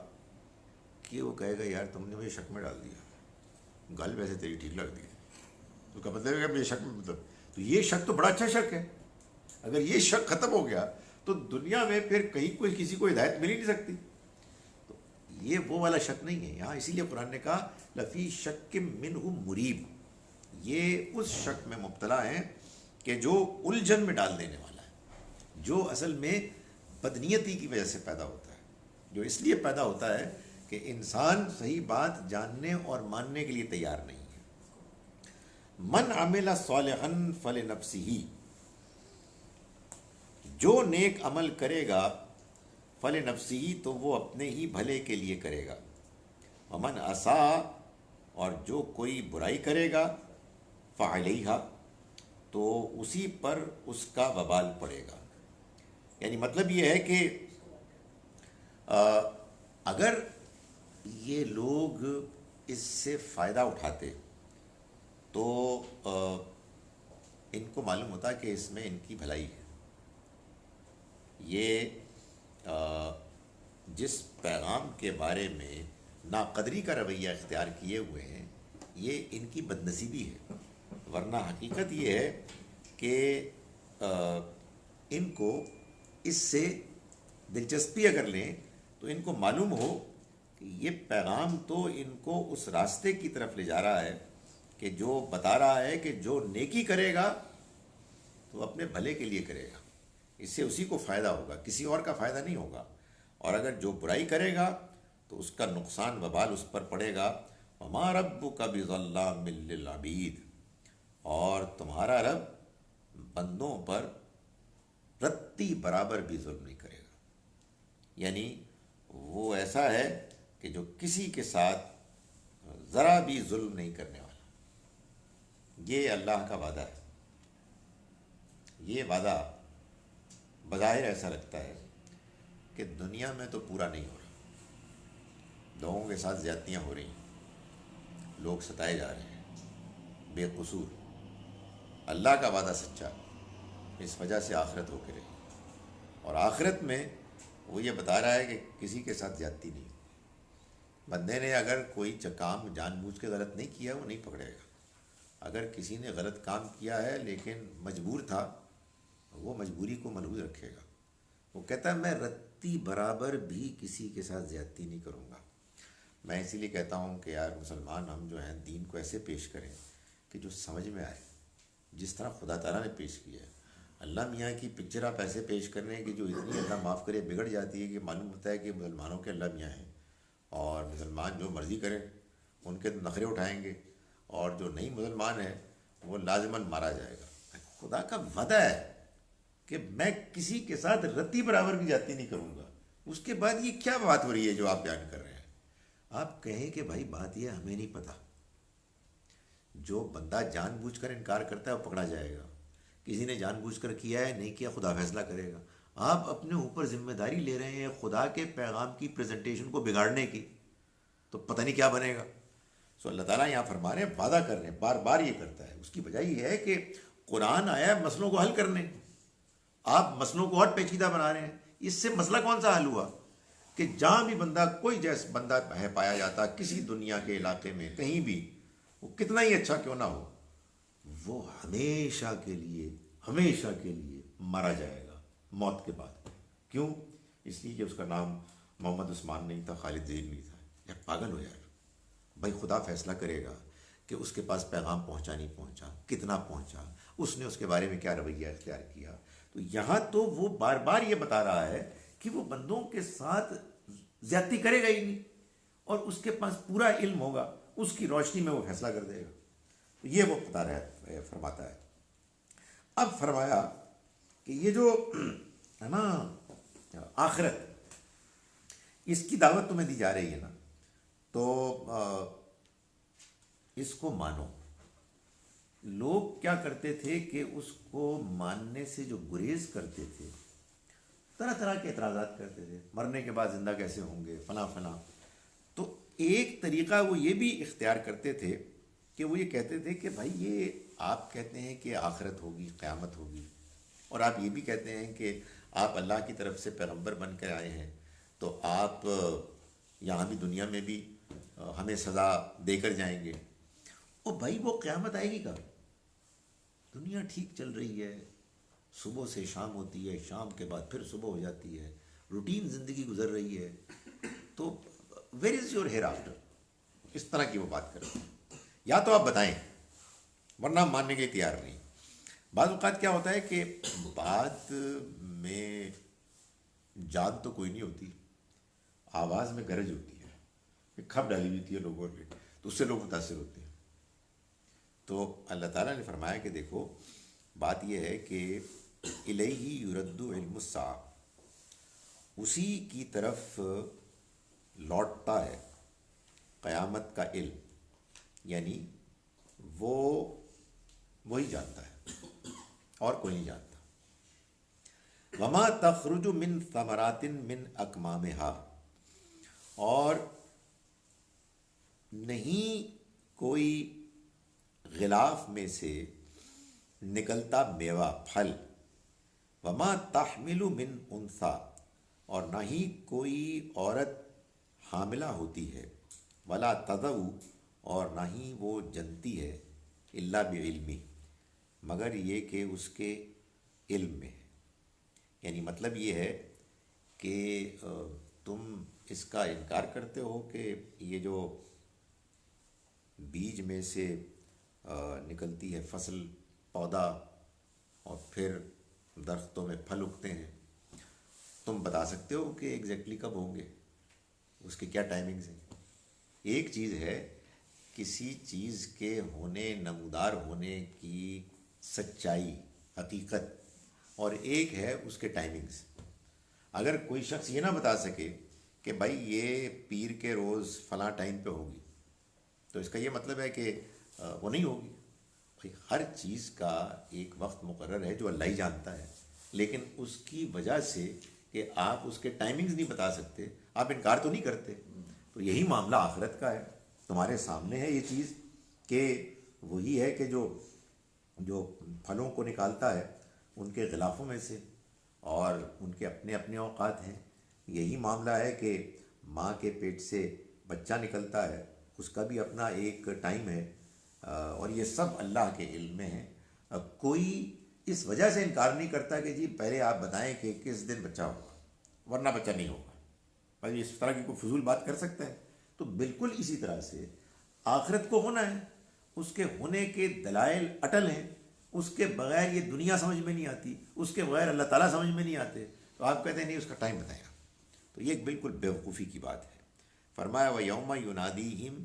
کہ وہ کہے گا یار تم نے مجھے شک میں ڈال دیا، گل ویسے تیری ٹھیک لگ دی ہے، تو کا مطلب ہے کہ مجھے شک میں مطلب تو یہ شک تو بڑا اچھا شک ہے. اگر یہ شک ختم ہو گیا تو دنیا میں پھر کہیں کوئی کسی کو ہدایت مل ہی نہیں سکتی. تو یہ وہ والا شک نہیں ہے یہاں. اسی لیے قرآن نے کہا لفی شک منہ مریب، یہ اس شک میں مبتلا ہیں کہ جو الجھن میں ڈال دینے والا ہے، جو اصل میں بدنیتی کی وجہ سے پیدا ہوتا ہے، جو اس لیے پیدا ہوتا ہے کہ انسان صحیح بات جاننے اور ماننے کے لیے تیار نہیں ہے. من عمل صالحا فلنفسہ، جو نیک عمل کرے گا فلنفسہ تو وہ اپنے ہی بھلے کے لیے کرے گا. ومن اساء، اور جو کوئی برائی کرے گا فعلیہا تو اسی پر اس کا وبال پڑے گا. یعنی مطلب یہ ہے کہ اگر یہ لوگ اس سے فائدہ اٹھاتے تو ان کو معلوم ہوتا کہ اس میں ان کی بھلائی ہے. یہ جس پیغام کے بارے میں ناقدری کا رویہ اختیار کیے ہوئے ہیں یہ ان کی بدنصیبی ہے. ورنہ حقیقت یہ ہے کہ ان کو اس سے دلچسپی اگر لیں تو ان کو معلوم ہو کہ یہ پیغام تو ان کو اس راستے کی طرف لے جا رہا ہے کہ جو بتا رہا ہے کہ جو نیکی کرے گا تو اپنے بھلے کے لیے کرے گا، اس سے اسی کو فائدہ ہوگا، کسی اور کا فائدہ نہیں ہوگا. اور اگر جو برائی کرے گا تو اس کا نقصان وبال اس پر پڑے گا. وما ربک بظلام للعبید، اور تمہارا رب بندوں پر رتی برابر بھی ظلم نہیں کرے گا. یعنی وہ ایسا ہے کہ جو کسی کے ساتھ ذرا بھی ظلم نہیں کرنے والا. یہ اللہ کا وعدہ ہے. یہ وعدہ بظاہر ایسا لگتا ہے کہ دنیا میں تو پورا نہیں ہو رہا، لوگوں کے ساتھ زیادتیاں ہو رہی ہیں، لوگ ستائے جا رہے ہیں بے قصور. اللہ کا وعدہ سچا، اس وجہ سے آخرت ہو کے رہی، اور آخرت میں وہ یہ بتا رہا ہے کہ کسی کے ساتھ زیادتی نہیں. بندے نے اگر کوئی کام جان بوجھ کے غلط نہیں کیا وہ نہیں پکڑے گا. اگر کسی نے غلط کام کیا ہے لیکن مجبور تھا، وہ مجبوری کو ملحوظ رکھے گا. وہ کہتا ہے میں رتی برابر بھی کسی کے ساتھ زیادتی نہیں کروں گا. میں اسی لیے کہتا ہوں کہ یار مسلمان ہم جو ہیں دین کو ایسے پیش کریں کہ جو سمجھ میں آئے، جس طرح خدا تعالیٰ نے پیش کیا ہے. اللہ میاں کی پکچر آپ ایسے پیش کر رہے ہیں کہ جو اتنی اللہ معاف کرے بگڑ جاتی ہے کہ معلوم ہوتا ہے کہ مسلمانوں کے اللہ میاں ہیں، اور مسلمان جو مرضی کریں ان کے نخرے اٹھائیں گے، اور جو نہیں مسلمان ہے وہ لازماً مارا جائے گا. خدا کا وعدہ ہے کہ میں کسی کے ساتھ رتی برابر بھی جاتی نہیں کروں گا. اس کے بعد یہ کیا بات ہو رہی ہے جو آپ بیان کر رہے ہیں؟ آپ کہیں کہ بھائی بات یہ ہمیں نہیں پتہ. جو بندہ جان بوجھ کر انکار کرتا ہے وہ پکڑا جائے گا. کسی نے جان بوجھ کر کیا ہے نہیں کیا خدا فیصلہ کرے گا. آپ اپنے اوپر ذمہ داری لے رہے ہیں خدا کے پیغام کی پریزنٹیشن کو بگاڑنے کی، تو پتہ نہیں کیا بنے گا. سو اللہ تعالیٰ یہاں فرما رہے ہیں، وعدہ کر رہے ہیں، بار بار یہ کرتا ہے. اس کی وجہ یہ ہے کہ قرآن آیا ہے مسئلوں کو حل کرنے، آپ مسئلوں کو اور پیچیدہ بنا رہے ہیں. اس سے مسئلہ کون سا حل ہوا کہ جہاں بھی بندہ کوئی جیسا بندہ ہے پایا جاتا کسی دنیا کے علاقے میں کہیں بھی، وہ کتنا ہی اچھا کیوں نہ ہو، وہ ہمیشہ کے لیے مارا جائے گا موت کے بعد. کیوں؟ اس لیے کہ اس کا نام محمد عثمان نہیں تھا، خالد ذیل نہیں تھا. یا پاگل ہو یار بھائی، خدا فیصلہ کرے گا کہ اس کے پاس پیغام پہنچا نہیں پہنچا، کتنا پہنچا، اس نے اس کے بارے میں کیا رویہ اختیار کیا. تو یہاں تو وہ بار بار یہ بتا رہا ہے کہ وہ بندوں کے ساتھ زیادتی کرے گا ہی نہیں، اور اس کے پاس پورا علم ہوگا، اس کی روشنی میں وہ فیصلہ کر دے گا. تو یہ وہ بتا رہا ہے، فرماتا ہے. اب فرمایا کہ یہ جو ہے نا آخرت، اس کی دعوت تمہیں دی جا رہی ہے نا، تو اس کو مانو. لوگ کیا کرتے تھے کہ اس کو ماننے سے جو گریز کرتے تھے، طرح طرح کے اعتراضات کرتے تھے، مرنے کے بعد زندہ کیسے ہوں گے، فلاں فلاں. تو ایک طریقہ وہ یہ بھی اختیار کرتے تھے کہ وہ یہ کہتے تھے کہ بھائی یہ آپ کہتے ہیں کہ آخرت ہوگی، قیامت ہوگی، اور آپ یہ بھی کہتے ہیں کہ آپ اللہ کی طرف سے پیغمبر بن کر آئے ہیں، تو آپ یہاں بھی دنیا میں بھی ہمیں سزا دے کر جائیں گے. او بھائی وہ قیامت آئے گی کب؟ دنیا ٹھیک چل رہی ہے، صبح سے شام ہوتی ہے، شام کے بعد پھر صبح ہو جاتی ہے، روٹین زندگی گزر رہی ہے، تو where is your hereafter? اس طرح کی وہ بات کر رہے ہیں. یا تو آپ بتائیں، ورنہ ہم ماننے کے لیے تیار نہیں. بعض اوقات کیا ہوتا ہے کہ بات میں جان تو کوئی نہیں ہوتی، آواز میں گرج ہوتی ہے، ایک کھپ ڈالی ہوئی ہوتی ہے لوگوں نے، تو اس سے لوگ متاثر ہوتے ہیں. تو اللہ تعالیٰ نے فرمایا کہ دیکھو بات یہ ہے کہ الیہ یرد علم الساعہ، اسی کی طرف لوٹتا ہے قیامت کا علم، یعنی وہی جانتا ہے اور کوئی نہیں جانتا. وما تخرج من ثمرات من اکمامها، اور نہیں کوئی غلاف میں سے نکلتا میوہ پھل. وما تحمل من انثی، اور نہ ہی کوئی عورت حاملہ ہوتی ہے. ولا تضع، اور نہ ہی وہ جنتی ہے، الا بعلمی، مگر یہ کہ اس کے علم میں. یعنی مطلب یہ ہے کہ تم اس کا انکار کرتے ہو کہ یہ جو بیج میں سے نکلتی ہے فصل، پودا، اور پھر درختوں میں پھل اگتے ہیں، تم بتا سکتے ہو کہ ایگزیکٹلی کب ہوں گے، اس کی کیا ٹائمنگز ہیں؟ ایک چیز ہے کسی چیز کے ہونے، نمودار ہونے کی سچائی، حقیقت، اور ایک ہے اس کے ٹائمنگز. اگر کوئی شخص یہ نہ بتا سکے کہ بھائی یہ پیر کے روز فلاں ٹائم پہ ہوگی، تو اس کا یہ مطلب ہے کہ وہ نہیں ہوگی. ہر چیز کا ایک وقت مقرر ہے جو اللہ ہی جانتا ہے، لیکن اس کی وجہ سے کہ آپ اس کے ٹائمنگز نہیں بتا سکتے، آپ انکار تو نہیں کرتے. تو یہی معاملہ آخرت کا ہے. تمہارے سامنے ہے یہ چیز کہ وہی ہے کہ جو پھلوں کو نکالتا ہے ان کے غلافوں میں سے، اور ان کے اپنے اپنے اوقات ہیں. یہی معاملہ ہے کہ ماں کے پیٹ سے بچہ نکلتا ہے، اس کا بھی اپنا ایک ٹائم ہے. اور یہ سب اللہ کے علم میں ہے. کوئی اس وجہ سے انکار نہیں کرتا کہ جی پہلے آپ بتائیں کہ کس دن بچہ ہوگا ورنہ بچہ نہیں ہوگا. بھائی اس طرح کی کوئی فضول بات کر سکتا ہے؟ تو بالکل اسی طرح سے آخرت کو ہونا ہے، اس کے ہونے کے دلائل اٹل ہیں، اس کے بغیر یہ دنیا سمجھ میں نہیں آتی، اس کے بغیر اللہ تعالیٰ سمجھ میں نہیں آتے. تو آپ کہتے ہیں نہیں اس کا ٹائم بتائیں گا، تو یہ ایک بالکل بیوقوفی کی بات ہے. فرمایا و یوم ینادیہم،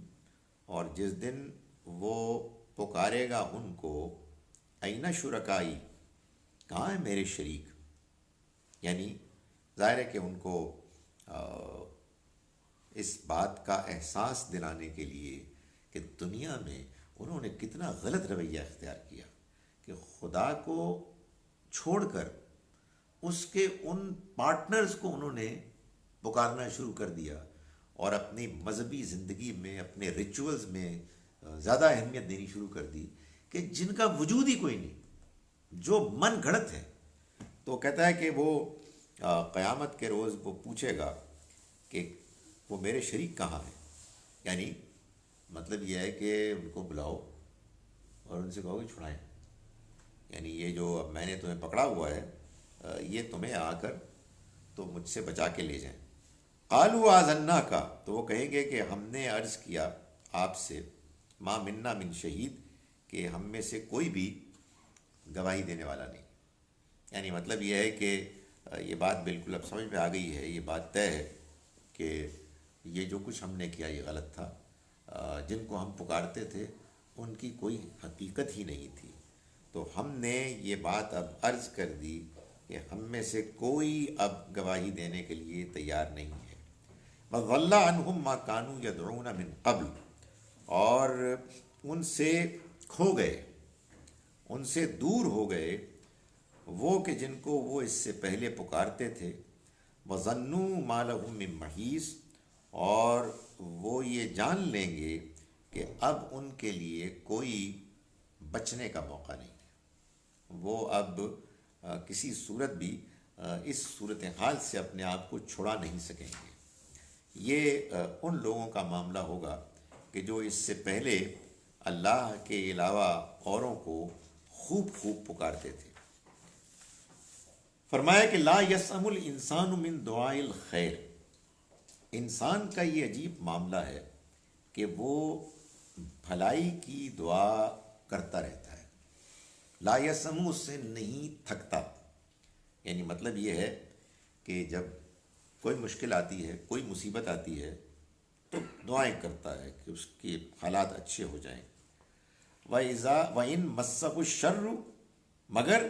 اور جس دن وہ پکارے گا ان کو، این شرکائی، کہاں ہے میرے شریک. یعنی ظاہر ہے کہ ان کو اس بات کا احساس دلانے کے لیے کہ دنیا میں انہوں نے کتنا غلط رویہ اختیار کیا کہ خدا کو چھوڑ کر اس کے ان پارٹنرز کو انہوں نے پکارنا شروع کر دیا اور اپنی مذہبی زندگی میں اپنے ریچولز میں زیادہ اہمیت دینی شروع کر دی کہ جن کا وجود ہی کوئی نہیں، جو من گھڑت ہے. تو کہتا ہے کہ وہ قیامت کے روز وہ پوچھے گا کہ وہ میرے شریک کہاں ہیں. یعنی مطلب یہ ہے کہ ان کو بلاؤ اور ان سے کہو کہ چھڑائیں، یعنی یہ جو اب میں نے تمہیں پکڑا ہوا ہے یہ تمہیں آ کر تو مجھ سے بچا کے لے جائیں. قالوا آذنا کا، تو وہ کہیں گے کہ ہم نے عرض کیا آپ سے، ما منا من شہید، کہ ہم میں سے کوئی بھی گواہی دینے والا نہیں. یعنی مطلب یہ ہے کہ یہ بات بالکل اب سمجھ میں آ گئی ہے، یہ بات طے ہے کہ یہ جو کچھ ہم نے کیا یہ غلط تھا. جن کو ہم پکارتے تھے ان کی کوئی حقیقت ہی نہیں تھی. تو ہم نے یہ بات اب عرض کر دی کہ ہم میں سے کوئی اب گواہی دینے کے لیے تیار نہیں ہے. وَضَلَّ عَنْهُمْ مَا كَانُوا يَدْعُونَ مِن قَبْلُ، اور ان سے کھو گئے، ان سے دور ہو گئے وہ کہ جن کو وہ اس سے پہلے پکارتے تھے. وَظَنُّوا مَا لَهُم مِّن مَّحِيصٍ، اور وہ یہ جان لیں گے کہ اب ان کے لیے کوئی بچنے کا موقع نہیں ہے. وہ اب کسی صورت بھی اس صورتحال سے اپنے آپ کو چھڑا نہیں سکیں گے. یہ ان لوگوں کا معاملہ ہوگا کہ جو اس سے پہلے اللہ کے علاوہ اوروں کو خوب خوب پکارتے تھے. فرمایا کہ لا یسأم الانسان من دعاء الخیر، انسان کا یہ عجیب معاملہ ہے کہ وہ بھلائی کی دعا کرتا رہتا ہے. لا یسأم، اس سے نہیں تھکتا. یعنی مطلب یہ ہے کہ جب کوئی مشکل آتی ہے، کوئی مصیبت آتی ہے تو دعائیں کرتا ہے کہ اس کے حالات اچھے ہو جائیں. وَإِن مَسَّهُ الشَّرُّ، مگر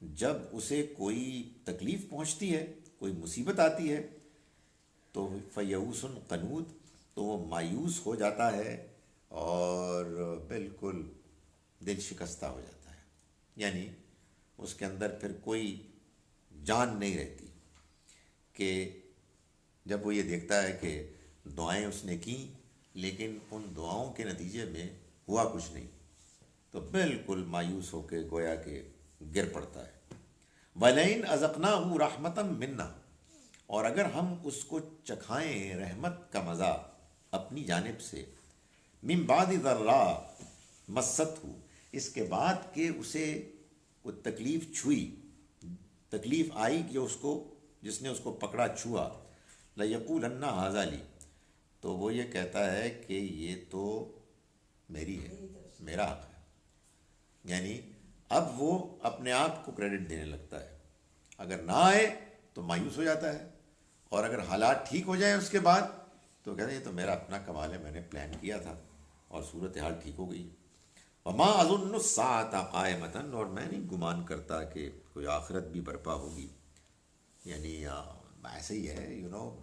جب اسے کوئی تکلیف پہنچتی ہے، کوئی مصیبت آتی ہے تو فَيَئُوسٌ قَنُوطٌ، تو وہ مایوس ہو جاتا ہے اور بالکل دل شکستہ ہو جاتا ہے. یعنی اس کے اندر پھر کوئی جان نہیں رہتی کہ جب وہ یہ دیکھتا ہے کہ دعائیں اس نے کیں لیکن ان دعاؤں کے نتیجے میں ہوا کچھ نہیں، تو بالکل مایوس ہو کے گویا کہ گر پڑتا ہے. وَلَئِنْ أَذَقْنَاهُ رَحْمَةً مِنَّا، اور اگر ہم اس کو چکھائیں رحمت کا مزہ اپنی جانب سے، من بعد ضراء مَسَّتْهُ، اس کے بعد کہ اسے وہ تکلیف چھوئی، تکلیف آئی کہ اس کو، جس نے اس کو پکڑا چھوا، لَيَقُولَنَّ هَذَا لِي، تو وہ یہ کہتا ہے کہ یہ تو میری ہے، میرا حق ہے. یعنی اب وہ اپنے آپ کو کریڈٹ دینے لگتا ہے. اگر نہ آئے تو مایوس ہو جاتا ہے، اور اگر حالات ٹھیک ہو جائیں اس کے بعد تو کہتے ہیں یہ تو میرا اپنا کمال ہے، میں نے پلان کیا تھا اور صورتحال ٹھیک ہو گئی. وَمَا أَظُنُّ السَّاعَةَ قَائِمَةً، اور میں نہیں گمان کرتا کہ کوئی آخرت بھی برپا ہوگی. یعنی ایسے ہی ہے،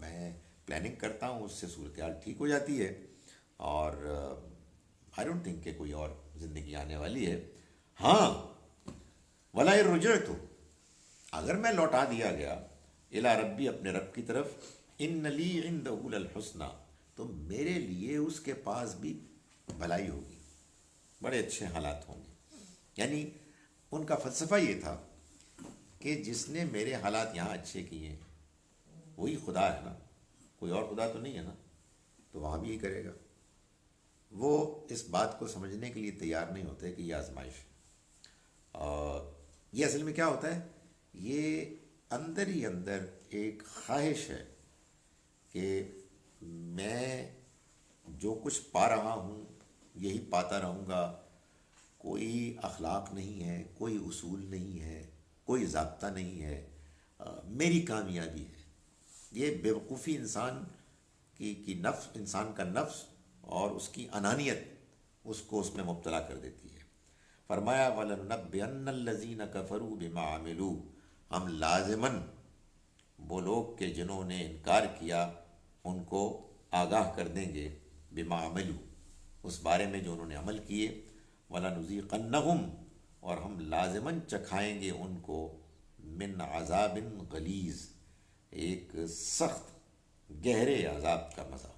میں پلاننگ کرتا ہوں، اس سے صورتحال ٹھیک ہو جاتی ہے، اور آئی ڈونٹ تھنک کہ کوئی اور زندگی آنے والی ہے. ہاں وَلَئِن رُجِعْتُ، اگر میں لوٹا دیا گیا اِلیٰ ربی، اپنے رب کی طرف، اِنَّ لِی عِندَهُ لَلْحُسْنَىٰ، تو میرے لیے اس کے پاس بھی بھلائی ہوگی، بڑے اچھے حالات ہوں گے. یعنی ان کا فلسفہ یہ تھا کہ جس نے میرے حالات یہاں اچھے کیے ہیں وہی خدا ہے نا، کوئی اور خدا تو نہیں ہے نا، تو وہاں بھی یہی کرے گا. وہ اس بات کو سمجھنے کے لیے تیار نہیں ہوتے کہ یہ آزمائش ہے۔ اور یہ اصل میں کیا ہوتا ہے، یہ اندر ہی اندر ایک خواہش ہے کہ میں جو کچھ پا رہا ہوں یہی پاتا رہوں گا، کوئی اخلاق نہیں ہے، کوئی اصول نہیں ہے، کوئی ضابطہ نہیں ہے، میری کامیابی ہے۔ یہ بیوقوفی انسان کی نفس، انسان کا نفس اور اس کی انانیت اس کو اس میں مبتلا کر دیتی ہے۔ فرمایا وَلَنُنَبِّئَنَّ الَّذِينَ كَفَرُوا بِمَا عَمِلُوا، ہم لازماً وہ لوگ کہ جنہوں نے انکار کیا ان کو آگاہ کر دیں گے، بما عملوا، اس بارے میں جو انہوں نے عمل کیے، وَلَنُذِيقَنَّهُمْ، اور ہم لازماً چکھائیں گے ان کو، من عذاب غلیظ، ایک سخت گہرے عذاب کا مزہ۔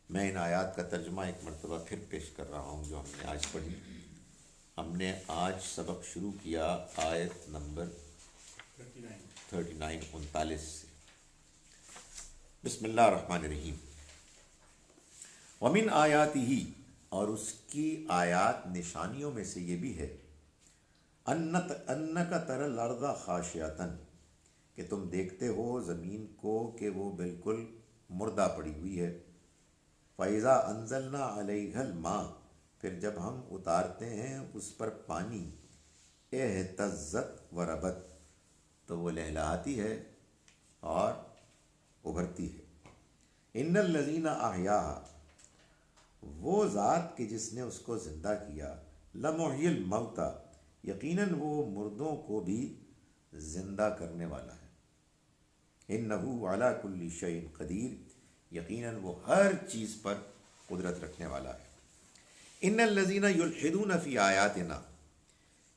میں ان آیات کا ترجمہ ایک مرتبہ پھر پیش کر رہا ہوں جو ہم نے آج پڑھی۔ ہم نے آج سبق شروع کیا آیت نمبر 39 39 سے۔ بسم اللہ الرحمن الرحیم۔ ومن آیاتہ، اور اس کی آیات نشانیوں میں سے یہ بھی ہے، انک تری الارض خاشعۃ، کہ تم دیکھتے ہو زمین کو کہ وہ بالکل مردہ پڑی ہوئی ہے۔ فَإِذَا أَنزَلْنَا عَلَيْهَا الْمَاءَ، پھر جب ہم اتارتے ہیں اس پر پانی، اہتزت وربت، تو وہ لہلہاتی ہے اور ابھرتی ہے۔ ان الذین احیاها، وہ ذات کہ جس نے اس کو زندہ کیا، لمحیی الموتى، یقیناً وہ مردوں کو بھی زندہ کرنے والا ہے۔ انہ علی کل شیء قدیر، یقیناً وہ ہر چیز پر قدرت رکھنے والا ہے۔ ان الذین یلحدون فی آیاتنا،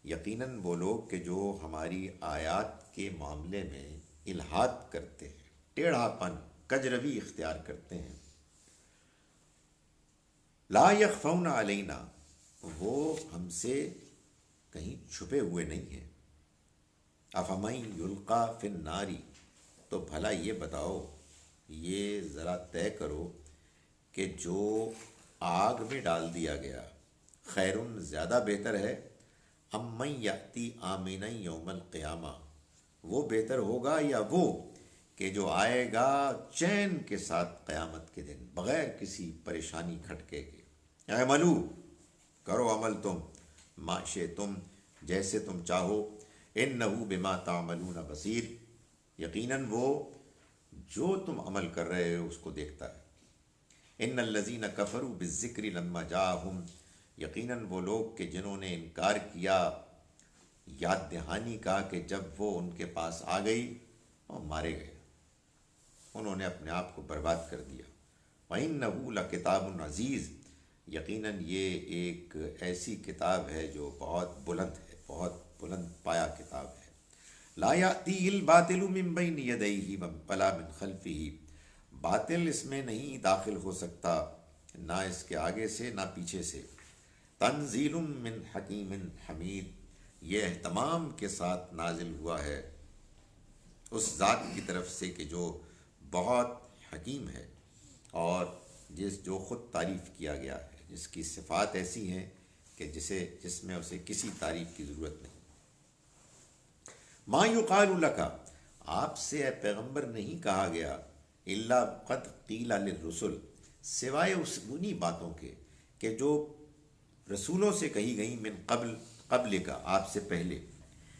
یقیناً وہ لوگ کہ جو ہماری آیات کے معاملے میں الحاد کرتے ہیں، ٹیڑھا پن، کجروی اختیار کرتے ہیں، لا یخفون علینا، وہ ہم سے کہیں چھپے ہوئے نہیں ہیں۔ افمن یلقی فی النار، تو بھلا یہ بتاؤ، یہ ذرا طے کرو کہ جو آگ میں ڈال دیا گیا، خیر، زیادہ بہتر ہے، ام من یأتی آمنا یوم القیامہ، وہ بہتر ہوگا یا وہ کہ جو آئے گا چین کے ساتھ قیامت کے دن، بغیر کسی پریشانی کھٹکے کے۔ اعملو، کرو عمل تم، ما شئتم، جیسے تم چاہو، انہ بما تعملون بصیر، یقیناً وہ جو تم عمل کر رہے ہو اس کو دیکھتا ہے۔ ان الذین کفروا بالذکر لما جاءہم، یقیناً وہ لوگ کہ جنہوں نے انکار کیا یاد دہانی کا کہ جب وہ ان کے پاس آ گئی، اور مارے گئے، انہوں نے اپنے آپ کو برباد کر دیا۔ وَإِنَّهُ لَكِتَابٌ عَزِیزٌ، یقیناً یہ ایک ایسی کتاب ہے جو بہت بلند ہے، بہت بلند پایا کتاب ہے۔ لا یأتیہ الباطل من بین یدیہ ولا من خلفہ، باطل اس میں نہیں داخل ہو سکتا، نہ اس کے آگے سے نہ پیچھے سے۔ تنزیل من حکیم حمید، یہ اہتمام کے ساتھ نازل ہوا ہے اس ذات کی طرف سے کہ جو بہت حکیم ہے، اور جو خود تعریف کیا گیا ہے، جس کی صفات ایسی ہیں کہ جس میں اسے کسی تعریف کی ضرورت نہیں۔ ما یقال لک، آپ سے اے پیغمبر نہیں کہا گیا، الا قد قیل للرسل، سوائے انہی باتوں کے کہ جو رسولوں سے کہی گئیں، من قبل کا، آپ سے پہلے۔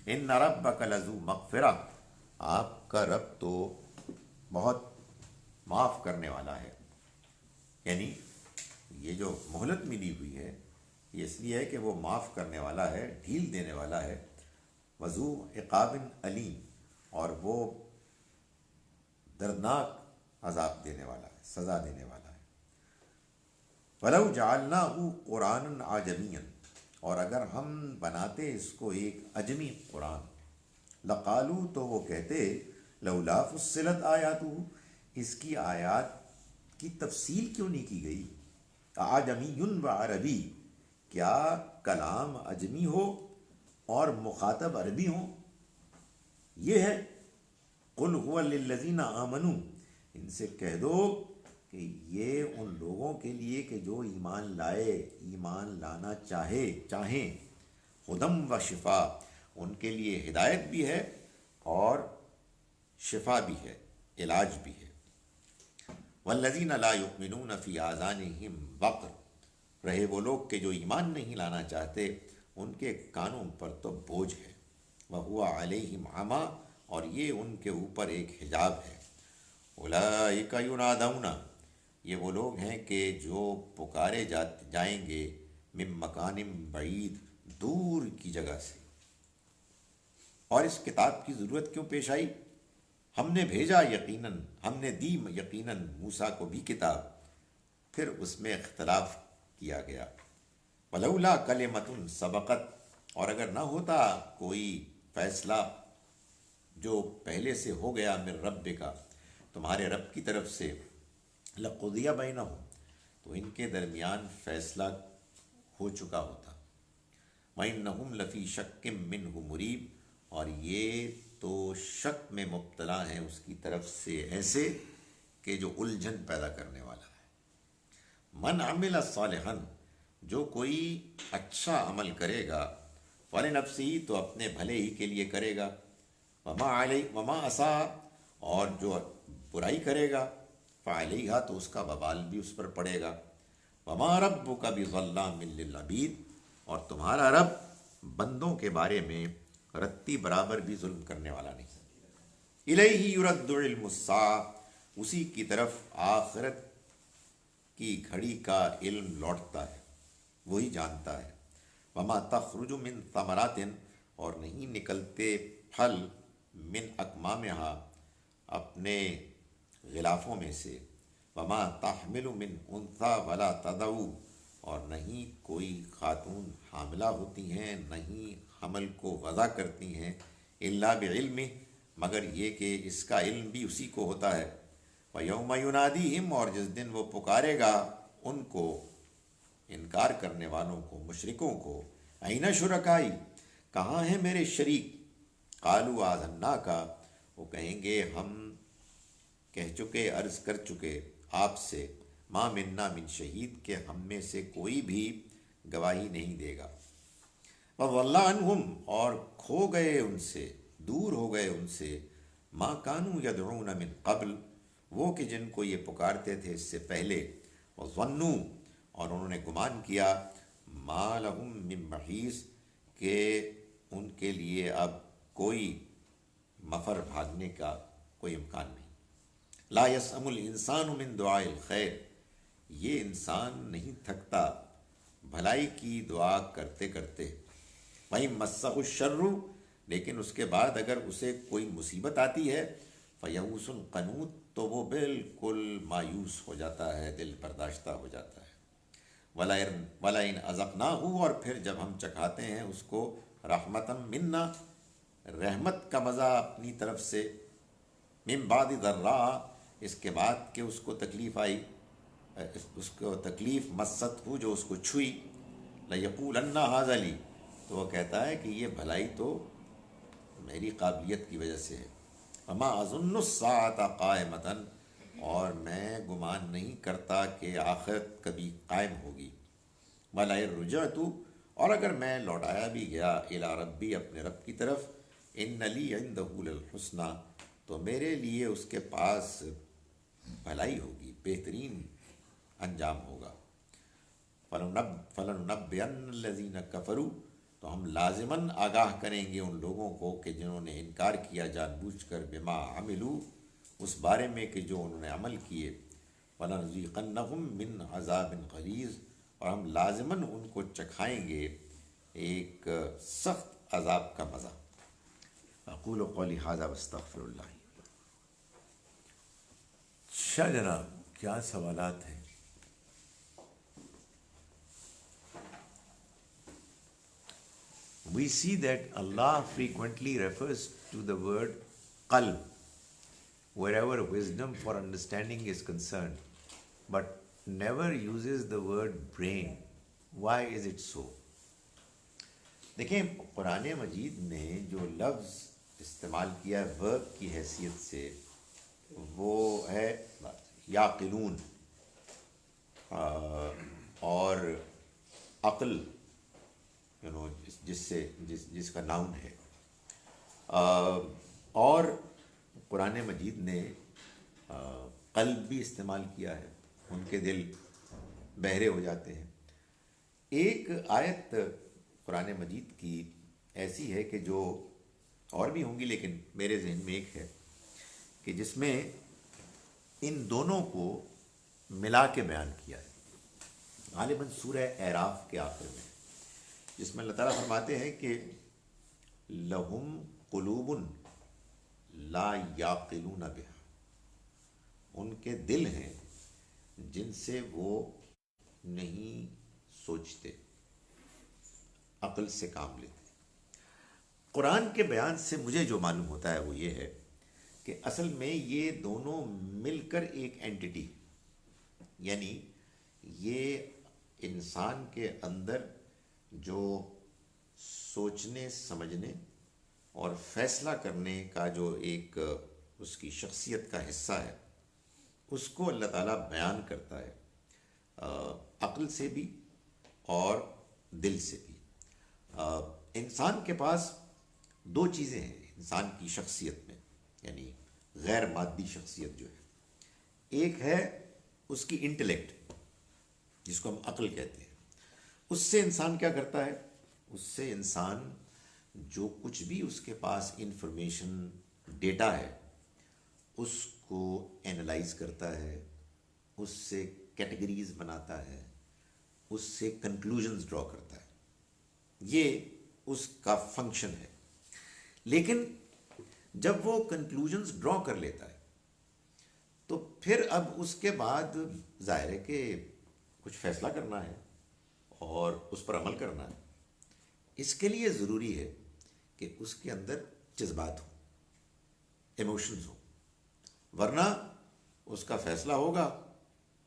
ان ربک لذو مغفرہ، آپ کا رب تو بہت معاف کرنے والا ہے، یعنی یہ جو مہلت ملی ہوئی ہے یہ اس لیے ہے کہ وہ معاف کرنے والا ہے، ڈھیل دینے والا ہے۔ وذو عقاب علیم، اور وہ دردناک عذاب دینے والا ہے، سزا دینے والا ہے۔ وَلَوْ جَعَلْنَاهُ قُرْآنًا عَجَمِيًّا، اور اگر ہم بناتے اس کو ایک عجمی قرآن، لقالو، تو وہ کہتے، لولا فصلت آیاتہ، اس کی آیات کی تفصیل کیوں نہیں کی گئی؟ اعجمی و عربی، کیا کلام عجمی ہو اور مخاطب عربی ہوں؟ یہ ہے قل هو للذین آمنوا، ان سے کہہ دو کہ یہ ان لوگوں کے لیے کہ جو ایمان لائے، ایمان لانا چاہیں، ہدم و شفا، ان کے لیے ہدایت بھی ہے اور شفا بھی ہے، علاج بھی ہے۔ والذین لا یؤمنون فی آذانہم وقر، رہے وہ لوگ کہ جو ایمان نہیں لانا چاہتے، ان کے کانوں پر تو بوجھ ہے۔ وہو علیہم عمی، اور یہ ان کے اوپر ایک حجاب ہے۔ اولئک ینادون، یہ وہ لوگ ہیں کہ جو پکارے جائیں گے، من مکان بعید، دور کی جگہ سے۔ اور اس کتاب کی ضرورت کیوں پیش آئی؟ ہم نے بھیجا یقیناً، ہم نے دی یقیناً موسیٰ کو بھی کتاب، پھر اس میں اختلاف کیا گیا۔ ولولا کلمۃ سبقت، اور اگر نہ ہوتا کوئی فیصلہ جو پہلے سے ہو گیا، من رب کا، تمہارے رب کی طرف سے، لقضی بینہم، تو ان کے درمیان فیصلہ ہو چکا ہوتا۔ وَإِنَّهُمْ لَفِي شَكٍّ مِّنْهُ مُرِيبٍ، اور یہ تو شک میں مبتلا ہیں اس کی طرف سے، ایسے کہ جو الجھن پیدا کرنے والا ہے۔ من عمل صالحا، جو کوئی اچھا عمل کرے گا، فلنفسہ، تو اپنے بھلے ہی کے لیے کرے گا، وما اساء، اور جو برائی کرے گا، فعلیہا، تو اس کا وبال بھی اس پر پڑے گا۔ وما ربک بظلام للعبید، اور تمہارا رب بندوں کے بارے میں رتی برابر بھی ظلم کرنے والا نہیں۔ الیہ یرد علم الساعہ، اسی کی طرف آخرت کی گھڑی کا علم لوٹتا ہے، وہی جانتا ہے۔ وما تخرج من ثمرات، اور نہیں نکلتے پھل، من اکمامہا، اپنے غلافوں میں سے۔ وما تحمل من انثی ولا تضع، اور نہیں کوئی خاتون حاملہ ہوتی ہیں، نہیں حمل کو وضع کرتی ہیں، الا بعلمہ، مگر یہ کہ اس کا علم بھی اسی کو ہوتا ہے۔ وَيَوْمَ يُنَادِيهِمْ، اور جس دن وہ پکارے گا ان کو، انکار کرنے والوں کو، مشرکوں کو، اَيْنَ شُرَكَائِي، کہاں ہیں میرے شریک؟ قَالُوا آذَنَّاكَ، وہ کہیں گے ہم کہہ چکے، عرض کر چکے آپ سے، ما منا من شہید، کہ ہم میں سے کوئی بھی گواہی نہیں دے گا۔ وَضَلَّ عَنْهُمْ، اور کھو گئے ان سے، دور ہو گئے ان سے، ما كانوا يدعون من قبل، وہ کہ جن کو یہ پکارتے تھے اس سے پہلے، وَظَنُّوا، اور انہوں نے گمان کیا، ما لَهُم من محیص، کہ ان کے لیے اب کوئی مفر بھاگنے کا کوئی امکان نہیں۔ لا يسأم الانسان من دعاء الخیر، یہ انسان نہیں تھکتا بھلائی کی دعا کرتے کرتے۔ وَإِن مَسَّهُ الشَّرُّ، لیکن اس کے بعد اگر اسے کوئی مصیبت آتی ہے، فَيَئُوسٌ قَنُوطٌ، تو وہ بالکل مایوس ہو جاتا ہے، دل برداشتہ ہو جاتا ہے۔ وَلَئِنْ أَذَقْنَاهُ، اور پھر جب ہم چکھاتے ہیں اس کو، رحمتاً منا، رحمت کا مزہ اپنی طرف سے، من بعد ضراء، اس کے بعد کہ اس کو تکلیف آئی، اس کو تکلیف مست ہو جو اس کو چھوئی، لَيَقُولَنَّ هَذَا لِي، تو وہ کہتا ہے کہ یہ بھلائی تو میری قابلیت کی وجہ سے ہے۔ وَمَا أَظُنُّ السَّاعَةَ قَائِمَةً، اور میں گمان نہیں کرتا کہ آخرت کبھی قائم ہوگی۔ وَلَئِن رُجِعْتُ، اور اگر میں لوٹایا بھی گیا، إِلَىٰ رَبِّي، اپنے رب کی طرف، إِنَّ لِي عِندَهُ لَلْحُسْنَىٰ، تو میرے لیے اس کے پاس بھلائی ہوگی، بہترین انجام ہوگا۔ فَلَنُنَبِّئَنَّ الَّذِينَ كَفَرُوا، تو ہم لازماً آگاہ کریں گے ان لوگوں کو کہ جنہوں نے انکار کیا جان بوجھ کر، بما عملوا، اس بارے میں کہ جو انہوں نے عمل کیے، وَلَنُذِيقَنَّهُم مِّنْ عَذَابٍ غَلِيظٍ، اور ہم لازماً ان کو چکھائیں گے ایک سخت عذاب کا مزہ۔ اقول قولی ھذا واستغفر اللہ۔ شاہ جناب، کیا سوالات ہیں؟ We see that Allah frequently refers to the word qalb wherever wisdom for understanding is concerned, but never uses the word brain. Why is it so? دیکھیں، قرآن مجید نے جو لفظ استعمال کیا ہے ورب کی حیثیت سے، وہ ہے یعقلون، اور عقل جس کا ناؤن ہے، اور قرآن مجید نے قلب بھی استعمال کیا ہے، ان کے دل بہرے ہو جاتے ہیں۔ ایک آیت قرآن مجید کی ایسی ہے کہ جو اور بھی ہوں گی لیکن میرے ذہن میں ایک ہے کہ جس میں ان دونوں کو ملا کے بیان کیا ہے، غالباً سورہ اعراف کے آخر میں، جس میں اللہ تعالیٰ فرماتے ہیں کہ لہم قلوب لا یعقلون بہا، ان کے دل ہیں جن سے وہ نہیں سوچتے، عقل سے کام لیتے۔ قرآن کے بیان سے مجھے جو معلوم ہوتا ہے وہ یہ ہے کہ اصل میں یہ دونوں مل کر ایک اینٹی، یعنی یہ انسان کے اندر جو سوچنے سمجھنے اور فیصلہ کرنے کا جو ایک اس کی شخصیت کا حصہ ہے، اس کو اللہ تعالیٰ بیان کرتا ہے عقل سے بھی اور دل سے بھی۔ انسان کے پاس دو چیزیں ہیں انسان کی شخصیت میں، یعنی غیر مادی شخصیت جو ہے، ایک ہے اس کی انٹلیکٹ جس کو ہم عقل کہتے ہیں، اس سے انسان کیا کرتا ہے، اس سے انسان جو کچھ بھی اس کے پاس انفارمیشن ڈیٹا ہے اس کو اینالائز کرتا ہے، اس سے کیٹیگریز بناتا ہے، اس سے کنکلوژنز ڈرا کرتا ہے، یہ اس کا فنکشن ہے۔ لیکن جب وہ کنکلوژنز ڈرا کر لیتا ہے تو پھر اب اس کے بعد ظاہر ہے کہ کچھ فیصلہ کرنا ہے اور اس پر عمل کرنا ہے۔ اس کے لیے ضروری ہے کہ اس کے اندر جذبات ہوں، ایموشنز ہوں، ورنہ اس کا فیصلہ ہوگا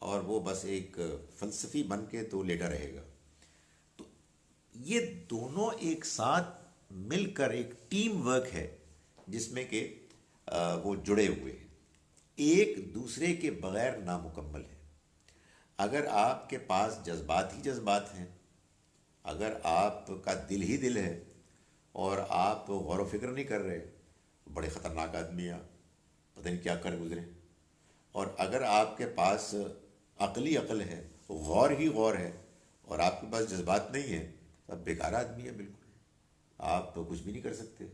اور وہ بس ایک فلسفی بن کے تو لیٹا رہے گا۔ تو یہ دونوں ایک ساتھ مل کر ایک ٹیم ورک ہے جس میں کہ وہ جڑے ہوئے ہیں، ایک دوسرے کے بغیر نامکمل ہے۔ اگر آپ کے پاس جذبات ہی جذبات ہیں، اگر آپ کا دل ہی دل ہے اور آپ غور و فکر نہیں کر رہے، بڑے خطرناک آدمی ہیں، پتہ نہیں کیا کر گزرے۔ اور اگر آپ کے پاس عقل ہی عقل ہے، غور ہی غور ہے، اور آپ کے پاس جذبات نہیں ہیں، تو آپ بیکار آدمی ہیں، بالکل آپ کچھ بھی نہیں کر سکتے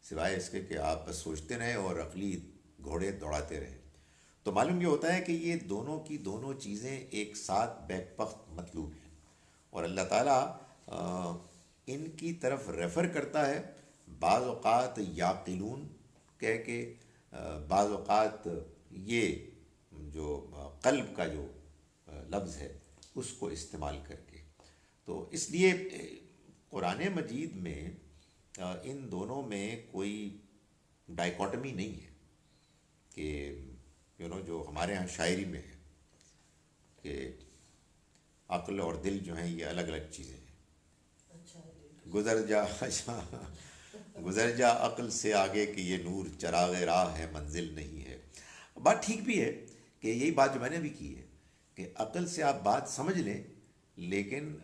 سوائے اس کے کہ آپ بس سوچتے رہیں اور عقلی گھوڑے دوڑاتے رہیں۔ تو معلوم یہ ہوتا ہے کہ یہ دونوں کی دونوں چیزیں ایک ساتھ بیک وقت مطلوب ہیں، اور اللہ تعالیٰ ان کی طرف ریفر کرتا ہے، بعض اوقات یعقلون کہہ کے، بعض اوقات یہ جو قلب کا جو لفظ ہے اس کو استعمال کر کے۔ تو اس لیے قرآن مجید میں ان دونوں میں کوئی ڈائیکاٹمی نہیں ہے کہ جو ہمارے ہاں شاعری میں ہے کہ عقل اور دل جو ہیں یہ الگ الگ چیزیں ہیں، گزر جا عقل سے آگے کہ یہ نور چراغ راہ ہے منزل نہیں ہے۔ بات ٹھیک بھی ہے کہ یہی بات جو میں نے بھی کی ہے کہ عقل سے آپ بات سمجھ لیں لیکن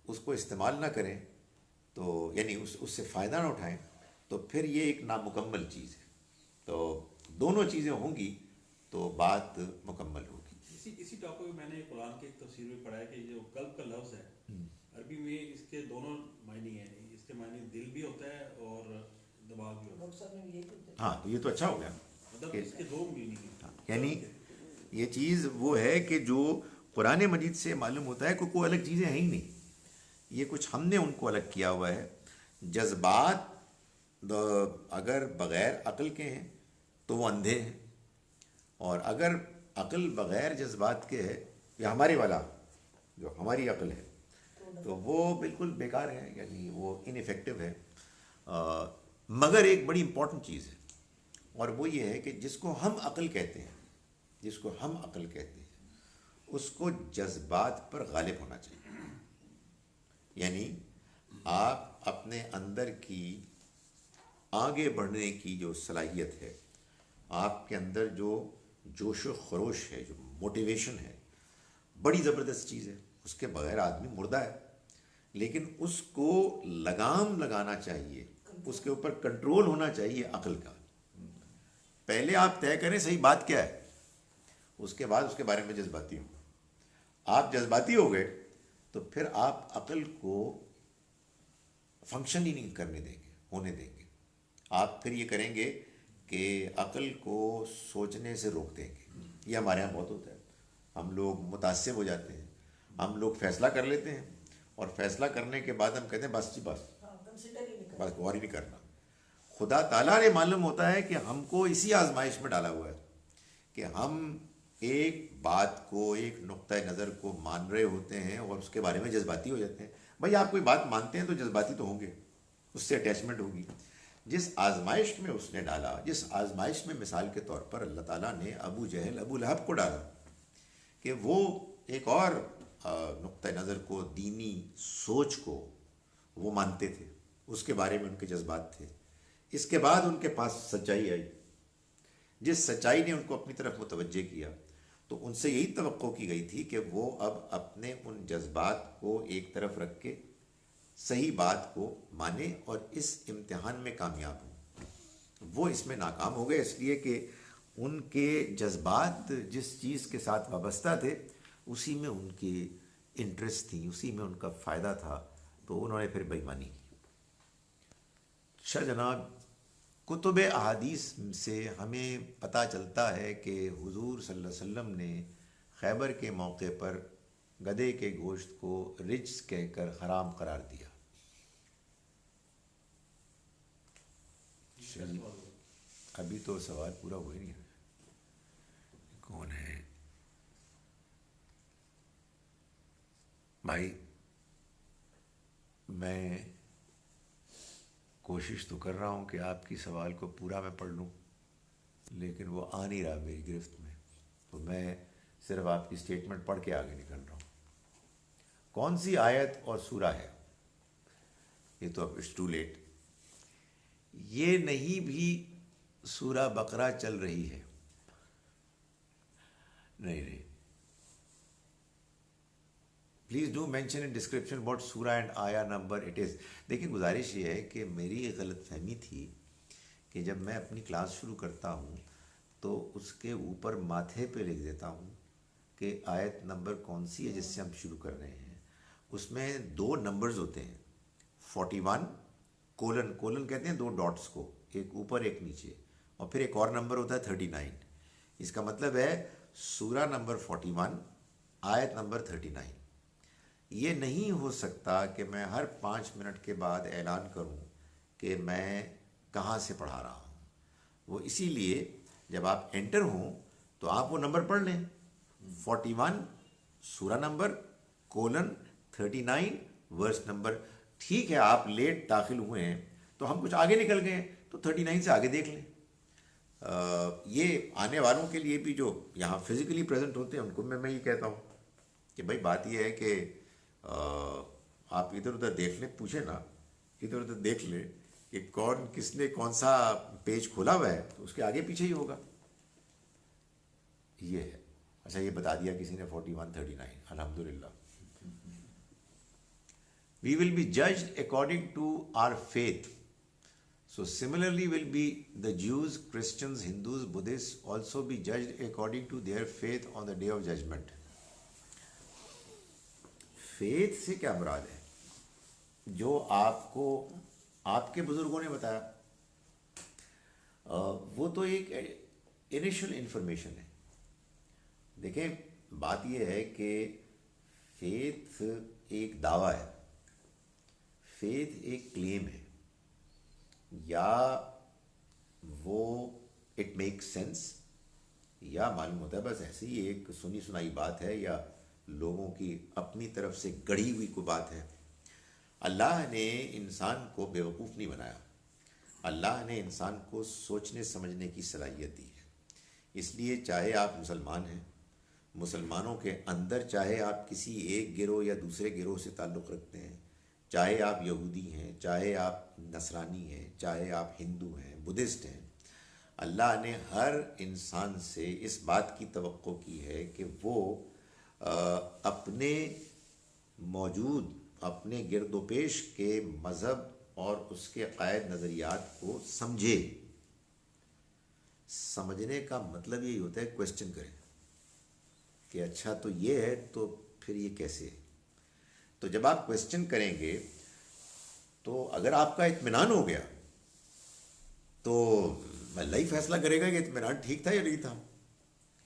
اس کو استعمال نہ کریں، تو یعنی اس سے فائدہ نہ اٹھائیں، تو پھر یہ ایک نامکمل چیز ہے۔ تو دونوں چیزیں ہوں گی تو بات مکمل ہوگی۔ اسی ٹاپک میں نے قرآن کے ایک تفسیر میں پڑھا ہے کہ جو قلب کا لفظ ہے عربی میں اس کے دونوں معنی ہیں، اس کے معنی دل بھی ہوتا ہے اور دماغ بھی ہوتا ہے۔ ہاں تو یہ تو اچھا ہو گیا، مطلب اس کے دو میننگ ہیں، یعنی یہ چیز وہ ہے کہ جو قرآن مجید سے معلوم ہوتا ہے کہ کوئی الگ چیزیں ہیں ہی نہیں، یہ کچھ ہم نے ان کو الگ کیا ہوا ہے۔ جذبات اگر بغیر عقل کے ہیں تو وہ اندھے ہیں، اور اگر عقل بغیر جذبات کے ہے یا ہمارے والا جو ہماری عقل ہے تو وہ بالکل بیکار ہے، یعنی وہ انیفیکٹو ہے۔ مگر ایک بڑی امپورٹنٹ چیز ہے، اور وہ یہ ہے کہ جس کو ہم عقل کہتے ہیں، جس کو ہم عقل کہتے ہیں اس کو جذبات پر غالب ہونا چاہیے۔ یعنی آپ اپنے اندر کی آگے بڑھنے کی جو صلاحیت ہے، آپ کے اندر جو جوش و خروش ہے، جو موٹیویشن ہے، بڑی زبردست چیز ہے، اس کے بغیر آدمی مردہ ہے، لیکن اس کو لگام لگانا چاہیے، اس کے اوپر کنٹرول ہونا چاہیے عقل کا. پہلے آپ طے کریں صحیح بات کیا ہے، اس کے بعد اس کے بارے میں جذباتی ہوں. آپ جذباتی ہو گئے تو پھر آپ عقل کو فنکشن ہی نہیں کرنے دیں گے، ہونے دیں گے. آپ پھر یہ کریں گے کہ عقل کو سوچنے سے روک دیں گے. یہ ہمارے یہاں بہت ہوتا ہے، ہم لوگ متعصب ہو جاتے ہیں، ہم لوگ فیصلہ کر لیتے ہیں اور فیصلہ کرنے کے بعد ہم کہتے ہیں بس جی بس غور ہی نہیں کرنا. خدا تعالیٰ نے معلوم ہوتا ہے کہ ہم کو اسی آزمائش میں ڈالا ہوا ہے کہ ہم ایک بات کو، ایک نقطۂ نظر کو مان رہے ہوتے ہیں اور اس کے بارے میں جذباتی ہو جاتے ہیں. بھائی آپ کوئی بات مانتے ہیں تو جذباتی تو ہوں گے، اس سے اٹیچمنٹ ہوگی. جس آزمائش میں اس نے ڈالا، جس آزمائش میں مثال کے طور پر اللہ تعالیٰ نے ابو جہل ابو لہب کو ڈالا کہ وہ ایک اور نقطۂ نظر کو، دینی سوچ کو وہ مانتے تھے، اس کے بارے میں ان کے جذبات تھے. اس کے بعد ان کے پاس سچائی آئی، جس سچائی نے ان کو اپنی طرف متوجہ کیا تو ان سے یہی توقع کی گئی تھی کہ وہ اب اپنے ان جذبات کو ایک طرف رکھ کے صحیح بات کو مانے اور اس امتحان میں کامیاب ہوں. وہ اس میں ناکام ہو گئے، اس لیے کہ ان کے جذبات جس چیز کے ساتھ وابستہ تھے اسی میں ان کی انٹرسٹ تھی، اسی میں ان کا فائدہ تھا، تو انہوں نے پھر بے ایمانی کی. جناب کتب احادیث سے ہمیں پتہ چلتا ہے کہ حضور صلی اللہ علیہ وسلم نے خیبر کے موقع پر گدھے کے گوشت کو رجس کہہ کر حرام قرار دیا. ابھی تو سوال پورا ہو ہی نہیں ہے. کون ہے بھائی؟ میں کوشش تو کر رہا ہوں کہ آپ کی سوال کو پورا میں پڑھ لوں، لیکن وہ آ نہیں رہا میری گرفت میں، تو میں صرف آپ کی اسٹیٹمنٹ پڑھ کے آگے نکل رہا ہوں. کون سی آیت اور سورہ ہے؟ یہ تو اب اٹس ٹو لیٹ. یہ نہیں بھی سورہ بقرہ چل رہی ہے، نہیں. Please do mention in description what سورہ اینڈ آیا نمبر اٹ از. دیکھیں غزارش یہ ہے کہ میری ایک غلط فہمی تھی کہ جب میں اپنی کلاس شروع کرتا ہوں تو اس کے اوپر ماتھے پہ لکھ دیتا ہوں کہ آیت نمبر کون سی ہے جس سے ہم شروع کر رہے ہیں. اس میں 2 نمبرز ہوتے ہیں، 41 کولن کہتے ہیں 2 ڈاٹس کو، ایک اوپر ایک نیچے، اور پھر ایک اور نمبر ہوتا ہے 39. اس کا مطلب ہے سورہ نمبر 41 آیت نمبر 39. یہ نہیں ہو سکتا کہ میں ہر 5 منٹ کے بعد اعلان کروں کہ میں کہاں سے پڑھا رہا ہوں. وہ اسی لیے جب آپ انٹر ہوں تو آپ وہ نمبر پڑھ لیں، 41 سورہ نمبر کولن 39 ورس نمبر. ٹھیک ہے آپ لیٹ داخل ہوئے ہیں تو ہم کچھ آگے نکل گئے تو 39 سے آگے دیکھ لیں. یہ آنے والوں کے لیے بھی جو یہاں فزیکلی پریزنٹ ہوتے ہیں ان کو میں یہ کہتا ہوں کہ بھائی بات یہ ہے کہ آپ ادھر ادھر دیکھ لیں، پوچھیں نا، ادھر ادھر دیکھ لیں کہ کون کس نے کون سا پیج کھولا ہوا ہے تو اس کے آگے پیچھے ہی ہوگا. یہ ہے. اچھا یہ بتا دیا کسی نے 41 39. الحمدللہ. We will be judged according to our faith. So similarly will be the Jews, Christians, Hindus, Buddhists also be judged according to their faith on the day of judgment. Faith سے کیا مراد ہے؟ جو آپ کو آپ کے بزرگوں نے بتایا، وہ تو ایک انیشل انفارمیشن ہے. دیکھیں بات یہ ہے کہ فیتھ ایک دعویٰ ہے، فیتھ ایک کلیم ہے، یا وہ اٹ میک سینس یا معلوم ہوتا ہے بس ایسے ہی ایک سنی سنائی بات ہے یا لوگوں کی اپنی طرف سے گڑھی ہوئی کوئی بات ہے. اللہ نے انسان کو بیوقوف نہیں بنایا، اللہ نے انسان کو سوچنے سمجھنے کی صلاحیت دی ہے. اس لیے چاہے آپ مسلمان ہیں، مسلمانوں کے اندر چاہے آپ کسی ایک گروہ یا دوسرے گروہ سے تعلق رکھتے ہیں، چاہے آپ یہودی ہیں، چاہے آپ نصرانی ہیں، چاہے آپ ہندو ہیں، بدھسٹ ہیں، اللہ نے ہر انسان سے اس بات کی توقع کی ہے کہ وہ اپنے موجود اپنے گرد و پیش کے مذہب اور اس کے عقائد نظریات کو سمجھے. سمجھنے کا مطلب یہی ہوتا ہے کویسچن کریں کہ اچھا تو یہ ہے تو پھر یہ کیسے ہے. تو جب آپ کویسچن کریں گے تو اگر آپ کا اطمینان ہو گیا تو اللہ ہی فیصلہ کرے گا کہ اطمینان ٹھیک تھا یا نہیں تھا.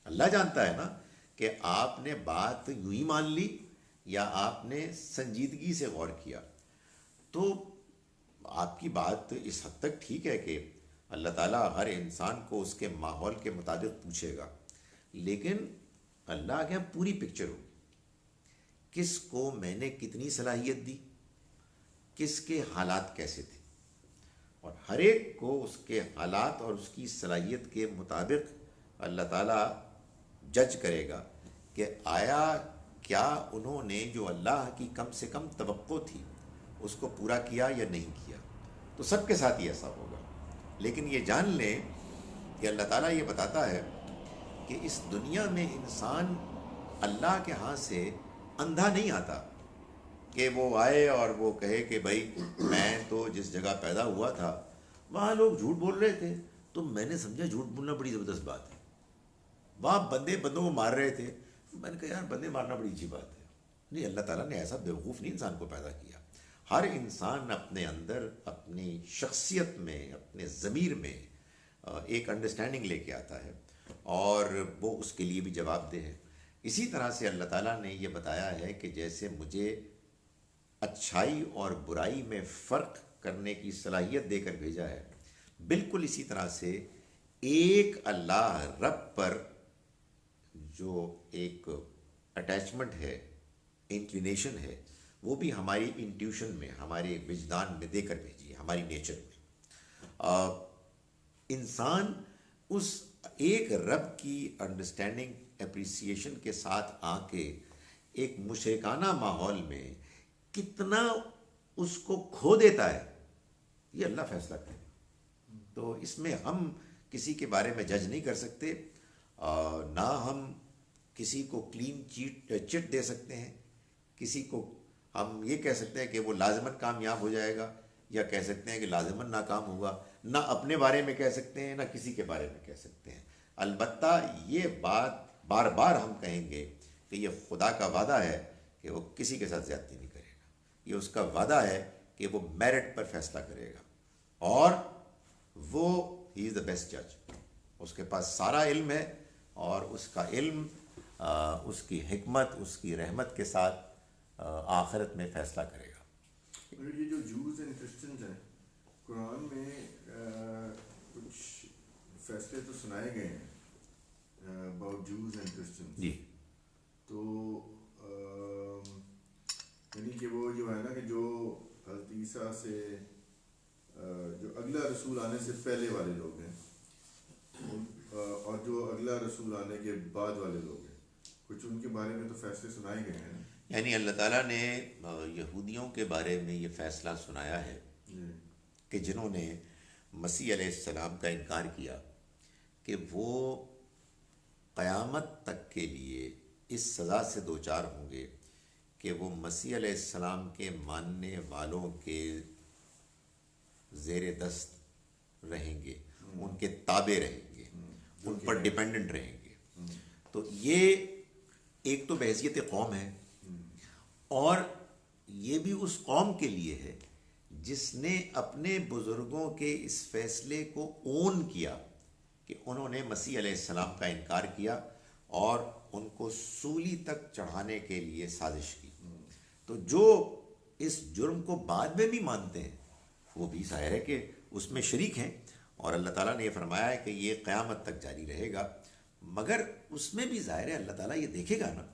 اللہ جانتا ہے نا کہ آپ نے بات یوں ہی مان لی یا آپ نے سنجیدگی سے غور کیا. تو آپ کی بات اس حد تک ٹھیک ہے کہ اللہ تعالیٰ ہر انسان کو اس کے ماحول کے مطابق پوچھے گا، لیکن اللہ کے یہاں پوری پکچر ہوگی. کس کو میں نے کتنی صلاحیت دی، کس کے حالات کیسے تھے، اور ہر ایک کو اس کے حالات اور اس کی صلاحیت کے مطابق اللہ تعالیٰ جج کرے گا کہ آیا کیا انہوں نے جو اللہ کی کم سے کم توقع تھی اس کو پورا کیا یا نہیں کیا. تو سب کے ساتھ ہی ایسا ہوگا. لیکن یہ جان لیں کہ اللہ تعالیٰ یہ بتاتا ہے کہ اس دنیا میں انسان اللہ کے ہاں سے اندھا نہیں آتا کہ وہ آئے اور وہ کہے کہ بھائی میں تو جس جگہ پیدا ہوا تھا وہاں لوگ جھوٹ بول رہے تھے تو میں نے سمجھا جھوٹ بولنا بڑی زبردست بات ہے. وہاں بندے بندوں کو مار رہے تھے، میں نے کہا یار بندے مارنا بڑی اچھی بات ہے. نہیں، اللہ تعالیٰ نے ایسا بیوقوف نہیں انسان کو پیدا کیا. ہر انسان اپنے اندر اپنی شخصیت میں اپنے ضمیر میں ایک انڈرسٹینڈنگ لے کے آتا ہے اور وہ اس کے لیے بھی جواب دہ ہے. اسی طرح سے اللہ تعالیٰ نے یہ بتایا ہے کہ جیسے مجھے اچھائی اور برائی میں فرق کرنے کی صلاحیت دے کر بھیجا ہے، بالکل اسی طرح سے ایک اللہ رب پر جو ایک اٹیچمنٹ ہے، انکلینیشن ہے، وہ بھی ہماری انٹیوشن میں، ہمارے وجدان میں دے کر بھیجی ہے، ہماری نیچر میں. انسان اس ایک رب کی انڈرسٹینڈنگ اپریسیشن کے ساتھ آ کے ایک مشرکانہ ماحول میں کتنا اس کو کھو دیتا ہے، یہ اللہ فیصلہ کرے. تو اس میں ہم کسی کے بارے میں جج نہیں کر سکتے، نہ ہم کسی کو کلین چٹ دے سکتے ہیں. کسی کو ہم یہ کہہ سکتے ہیں کہ وہ لازماً کامیاب ہو جائے گا یا کہہ سکتے ہیں کہ لازماً ناکام ہوگا. نہ اپنے بارے میں کہہ سکتے ہیں نہ کسی کے بارے میں کہہ سکتے ہیں. البتہ یہ بات بار بار ہم کہیں گے کہ یہ خدا کا وعدہ ہے کہ وہ کسی کے ساتھ زیادتی نہیں کرے گا. یہ اس کا وعدہ ہے کہ وہ میرٹ پر فیصلہ کرے گا اور وہ ہی از دا بیسٹ جج. اس کے پاس سارا علم ہے اور اس کا علم اس کی حکمت، اس کی رحمت کے ساتھ آخرت میں فیصلہ کرے گا. یہ جو جوز اینڈ کرسچنز ہیں، قرآن میں کچھ فیصلے تو سنائے گئے ہیں اباؤٹ جوز اینڈ کرسچنز. جی. تو یعنی کہ وہ جو ہے نا کہ جو حضرت عیسیٰ سے جو اگلا رسول آنے سے پہلے والے لوگ ہیں اور جو اگلا رسول آنے کے بعد والے لوگ ہیں، کچھ ان کے بارے میں تو فیصلے سنائے گئے ہیں. یعنی اللہ تعالیٰ نے یہودیوں کے بارے میں یہ فیصلہ سنایا ہے کہ جنہوں نے مسیح علیہ السلام کا انکار کیا کہ وہ قیامت تک کے لیے اس سزا سے دوچار ہوں گے کہ وہ مسیح علیہ السلام کے ماننے والوں کے زیر دست رہیں گے، ان کے تابع رہیں گے، ان پر ڈیپینڈنٹ رہیں گے. تو یہ ایک تو بحیثیت قوم ہے اور یہ بھی اس قوم کے لیے ہے جس نے اپنے بزرگوں کے اس فیصلے کو اون کیا کہ انہوں نے مسیح علیہ السلام کا انکار کیا اور ان کو سولی تک چڑھانے کے لیے سازش کی. تو جو اس جرم کو بعد میں بھی مانتے ہیں وہ بھی ظاہر ہے کہ اس میں شریک ہیں، اور اللہ تعالیٰ نے یہ فرمایا ہے کہ یہ قیامت تک جاری رہے گا. مگر اس میں بھی ظاہر ہے اللہ تعالیٰ یہ دیکھے گا نا